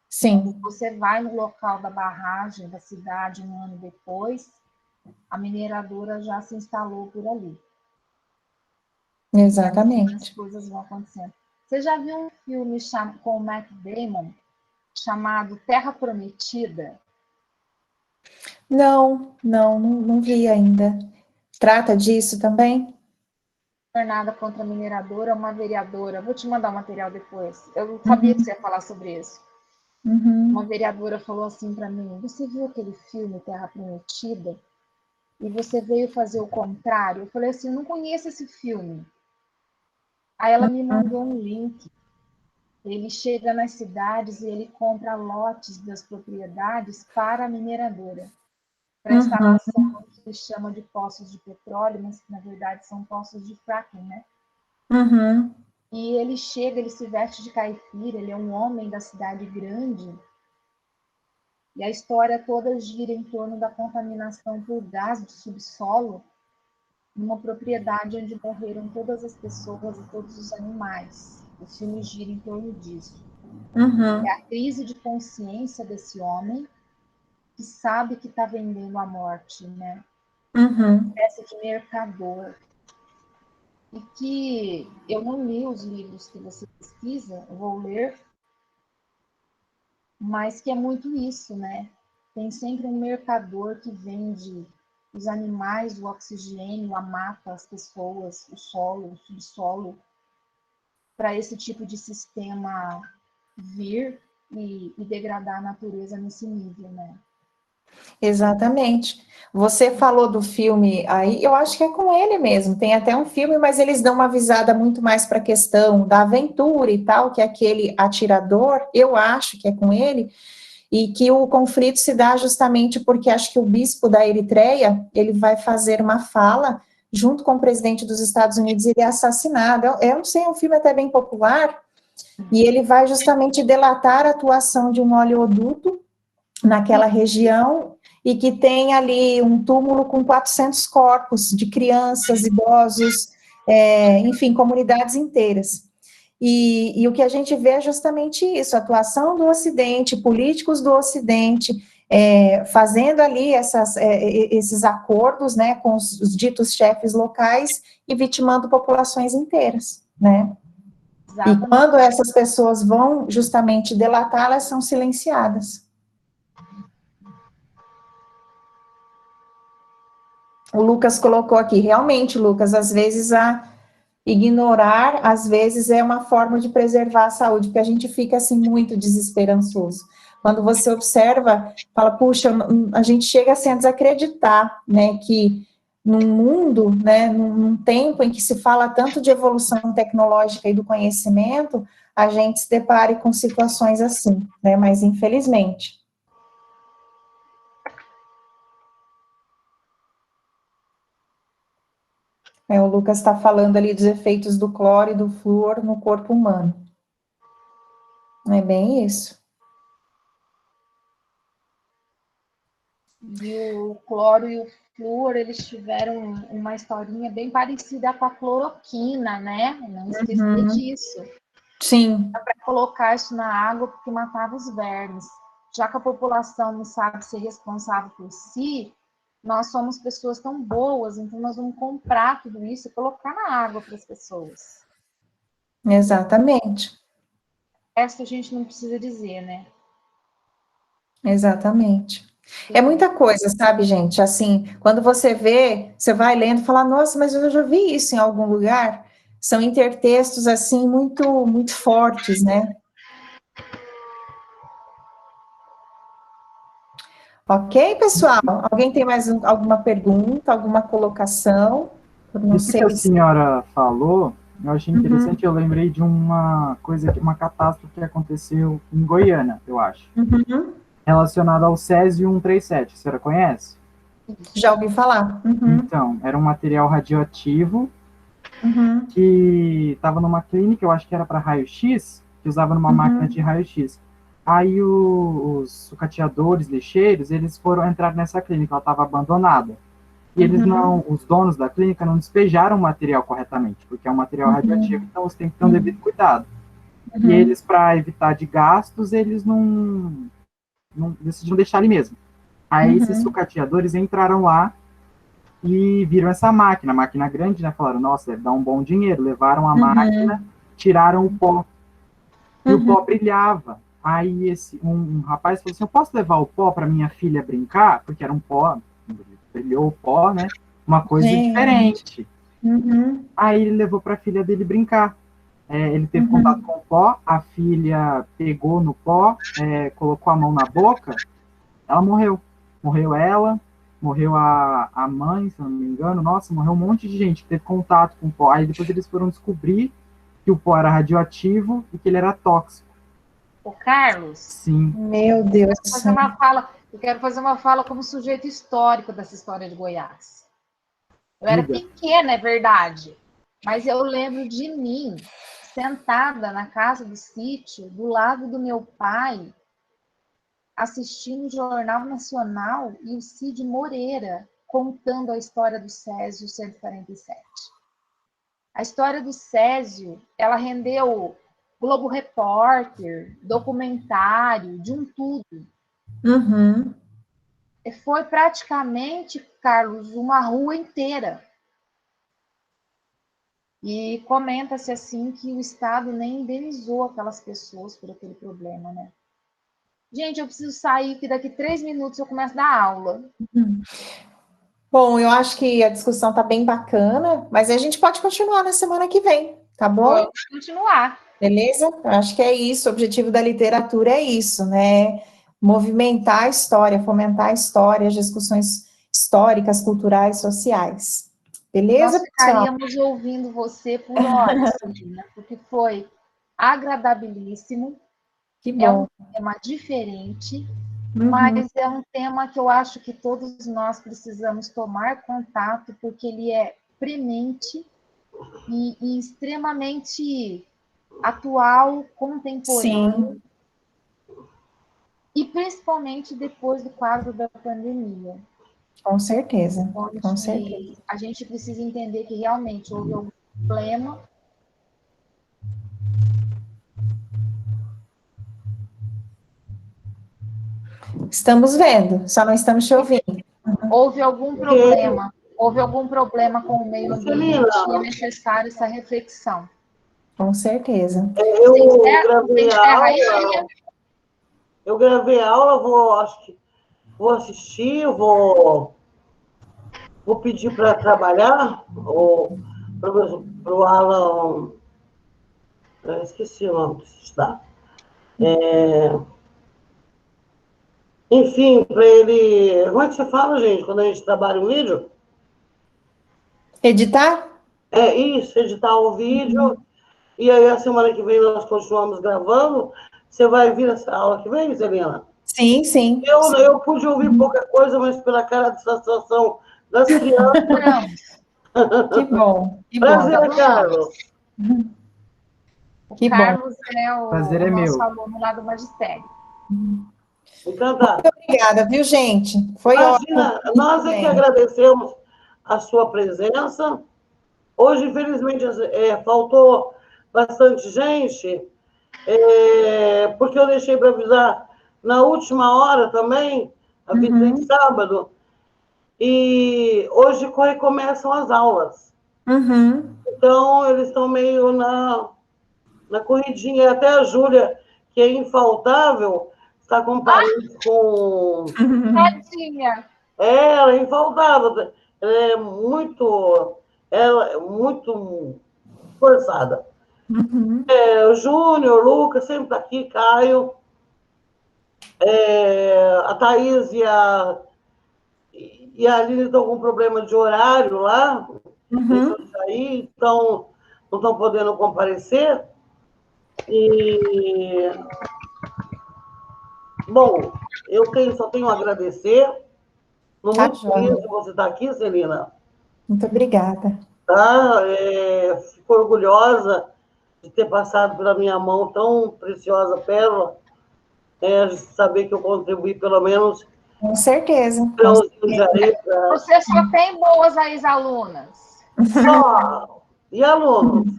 A: sim.
B: Quando você vai no local da barragem, da cidade, um ano depois, a mineradora já se instalou por ali. As
A: Exatamente.
B: coisas vão acontecendo. Você já viu um filme com o Matt Damon chamado Terra Prometida?
A: Não vi ainda. Trata disso também?
B: Jornada contra a mineradora, uma vereadora. Vou te mandar o material depois. Eu não sabia que
A: Uhum,
B: você ia falar sobre isso. Uma
A: uhum,
B: vereadora falou assim para mim: Você viu aquele filme Terra Prometida? E você veio fazer o contrário? Eu falei assim: Eu não conheço esse filme. Aí ela me
A: uhum,
B: mandou um link. Ele chega nas cidades e ele compra lotes das propriedades para a mineradora, para a
A: uhum,
B: instalação que se chama de poços de petróleo, mas que na verdade são poços de fracking, né?
A: uhum.
B: E ele chega, ele se veste de caipira, ele é um homem da cidade grande, e a história toda gira em torno da contaminação por gás do subsolo numa propriedade onde morreram todas as pessoas e todos os animais. O filme gira em torno disso. É
A: Uhum,
B: a crise de consciência desse homem que sabe que está vendendo a morte, né?
A: uhum.
B: Uma espécie de mercador. E que eu não li os livros que você pesquisa, eu vou ler, mas que é muito isso, né? Tem sempre um mercador que vende os animais, o oxigênio, a mata, as pessoas, o solo, o subsolo, para esse tipo de sistema vir e degradar a natureza nesse nível, né?
A: Exatamente. Você falou do filme aí, eu acho que é com ele mesmo. Tem até um filme, mas eles dão uma visada muito mais para a questão da aventura e tal, que é aquele atirador, eu acho que é com ele, e que o conflito se dá justamente porque acho que o bispo da Eritreia, ele vai fazer uma fala junto com o presidente dos Estados Unidos e ele é assassinado. Eu não sei, é um filme até bem popular, e ele vai justamente delatar a atuação de um oleoduto naquela região e que tem ali um túmulo com 400 corpos de crianças, idosos, enfim, comunidades inteiras. E o que a gente vê é justamente isso, a atuação do Ocidente, políticos do Ocidente, fazendo ali esses acordos, né, com os ditos chefes locais e vitimando populações inteiras, né? E
B: Exatamente.
A: quando essas pessoas vão justamente delatar, elas são silenciadas. O Lucas colocou aqui, realmente, Lucas, às vezes ignorar, às vezes é uma forma de preservar a saúde, porque a gente fica assim muito desesperançoso. Quando você observa, fala, puxa, a gente chega assim a desacreditar, né, que num mundo, né, num tempo em que se fala tanto de evolução tecnológica e do conhecimento, a gente se depare com situações assim, né, mas infelizmente. O Lucas está falando ali dos efeitos do cloro e do flúor no corpo humano. É bem isso.
B: E o cloro e o flúor, eles tiveram uma historinha bem parecida com a cloroquina, né? Não esquecer disso.
A: Sim.
B: Para colocar isso na água porque matava os vermes. Já que a população não sabe ser responsável por si, nós somos pessoas tão boas, então nós vamos comprar tudo isso e colocar na água para as pessoas.
A: Exatamente.
B: resto a gente não precisa dizer, né?
A: Exatamente. É muita coisa, sabe, gente? Assim, quando você vê, você vai lendo e fala, nossa, mas eu já vi isso em algum lugar. São intertextos, assim, muito, muito fortes, né? Ok, pessoal? Alguém tem mais alguma pergunta, alguma colocação? Eu não
D: Isso que a
A: sei se...
D: senhora falou, eu achei
A: Uhum,
D: interessante, eu lembrei de uma coisa, uma catástrofe que aconteceu em Goiânia, eu acho,
A: uhum.
D: relacionada ao Césio 137, a senhora conhece?
A: Já ouvi falar. Uhum,
D: Então, era um material radioativo
A: uhum,
D: que estava numa clínica, eu acho que era para raio-x, que usava numa máquina de
A: uhum,
D: raio-x. Aí os sucateadores, lixeiros, eles foram entrar nessa clínica, ela estava abandonada. E eles
A: uhum,
D: não, os donos da clínica não despejaram o material corretamente, porque é um material radioativo,
A: uhum,
D: então você tem que ter um devido cuidado. E
A: uhum,
D: eles, para evitar de gastos, eles não decidiram deixar ali mesmo. Aí esses
A: uhum,
D: sucateadores entraram lá e viram essa máquina, máquina grande, né? Falaram, nossa, deve dar um bom dinheiro. Levaram a máquina,
A: uhum,
D: tiraram o pó, e o
A: uhum,
D: pó brilhava. Aí um rapaz falou assim, eu posso levar o pó para minha filha brincar? Porque era um pó, brilhou o pó, né? Uma coisa
A: gente,
D: diferente.
A: uhum,
D: Aí ele levou para a filha dele brincar. Ele teve contato
A: uhum,
D: com o pó, a filha pegou no pó, colocou a mão na boca, ela morreu. Morreu ela, morreu a mãe, se não me engano. Nossa, morreu um monte de gente que teve contato com o pó. Aí depois eles foram descobrir que o pó era radioativo e que ele era tóxico.
B: O Carlos,
D: Sim,
A: meu Deus do
B: fazer
A: céu.
B: uma fala, eu quero fazer uma fala como sujeito histórico dessa história de Goiás. Eu era
D: diga.
B: pequena, é verdade, mas eu lembro de mim sentada na casa do sítio, do lado do meu pai, assistindo o Jornal Nacional e o Cid Moreira contando a história do Césio 147. A história do Césio, ela rendeu Globo Repórter, documentário, de um tudo.
A: Uhum.
B: Foi praticamente, Carlos, uma rua inteira. E comenta-se assim que o Estado nem indenizou aquelas pessoas por aquele problema, né? Gente, eu preciso sair, que daqui 3 minutos eu começo a dar aula.
A: Bom, eu acho que a discussão está bem bacana, mas a gente pode continuar na semana que vem, tá bom?
B: Vamos continuar.
A: Beleza? Eu acho que é isso, o objetivo da literatura é isso, né? Movimentar a história, fomentar a história, as discussões históricas, culturais, sociais.
B: Nós
A: Beleza, pessoal?
B: ficaríamos ouvindo você por horas, Celina, porque foi agradabilíssimo.
A: Que
B: É um
A: bom.
B: tema diferente,
A: Uhum.
B: mas é um tema que eu acho que todos nós precisamos tomar contato, porque ele é premente e extremamente atual, contemporâneo,
A: Sim,
B: e principalmente depois do quadro da pandemia,
A: com certeza, com certeza.
B: onde a gente precisa entender que realmente houve algum problema.
A: Estamos vendo, só não estamos te ouvindo.
C: Ok.
B: Houve algum problema com o meio
C: Celina,
B: ambiente e é necessário essa reflexão.
A: Com certeza.
B: Você encerra aí, Lilian?
C: eu gravei a aula, acho que vou assistir, vou pedir para trabalhar, para o Alan, eu esqueci o nome que está. Enfim, para ele. Como é que você fala, gente, quando a gente trabalha um vídeo?
A: Editar?
C: É isso, editar o vídeo. E aí, a semana que vem, nós continuamos gravando. Você vai vir essa aula que vem, Celina?
A: Sim, sim,
C: Eu
A: sim.
C: pude ouvir pouca coisa, mas pela cara de satisfação das crianças.
B: Vamos.
A: Que bom, que bom,
C: Prazer, Carlos.
B: O
A: que bom.
B: Carlos é
D: Prazer
B: o
D: é
B: nosso
D: meu.
B: aluno lá do magistério.
C: Encantado.
A: Obrigada, viu, gente? Foi ótimo,
C: Imagina,
A: muito
C: nós é que
A: bem.
C: agradecemos a sua presença. Hoje, infelizmente, faltou bastante gente, porque eu deixei para avisar na última hora também, avisei
A: Uhum,
C: sábado, e hoje recomeçam as aulas.
A: uhum,
C: Então, eles estão meio na corridinha. Até a Júlia, que é infaltável, está com parente com...
B: Tadinha.
C: Ela é infaltável, ela é muito forçada.
A: Uhum.
C: O Júnior, o Lucas, sempre está aqui, Caio, a Thaís e a Aline estão com problema de horário lá,
A: Uhum.
C: então não estão podendo comparecer. E, bom, só tenho a agradecer. Estou
A: Tá,
C: muito
A: joia.
C: feliz de você estar aqui, Celina.
A: Muito obrigada.
C: Tá? Fico orgulhosa de ter passado pela minha mão tão preciosa pérola, de saber que eu contribuí pelo menos
A: Com certeza.
C: um grãozinho de areia.
B: Você só tem boas ex-alunas.
C: E alunos?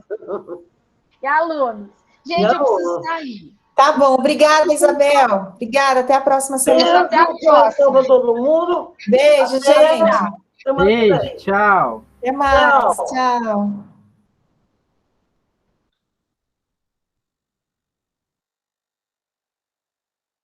B: E alunos. Gente, eu preciso sair.
A: Tá bom, obrigada, Isabel. Obrigada, até a próxima semana.
B: Até a próxima.
C: Para todo mundo.
A: Beijo, gente.
C: Semana que
D: Beijo,
C: vem.
D: tchau.
A: Até mais.
C: Tchau.
A: Tchau.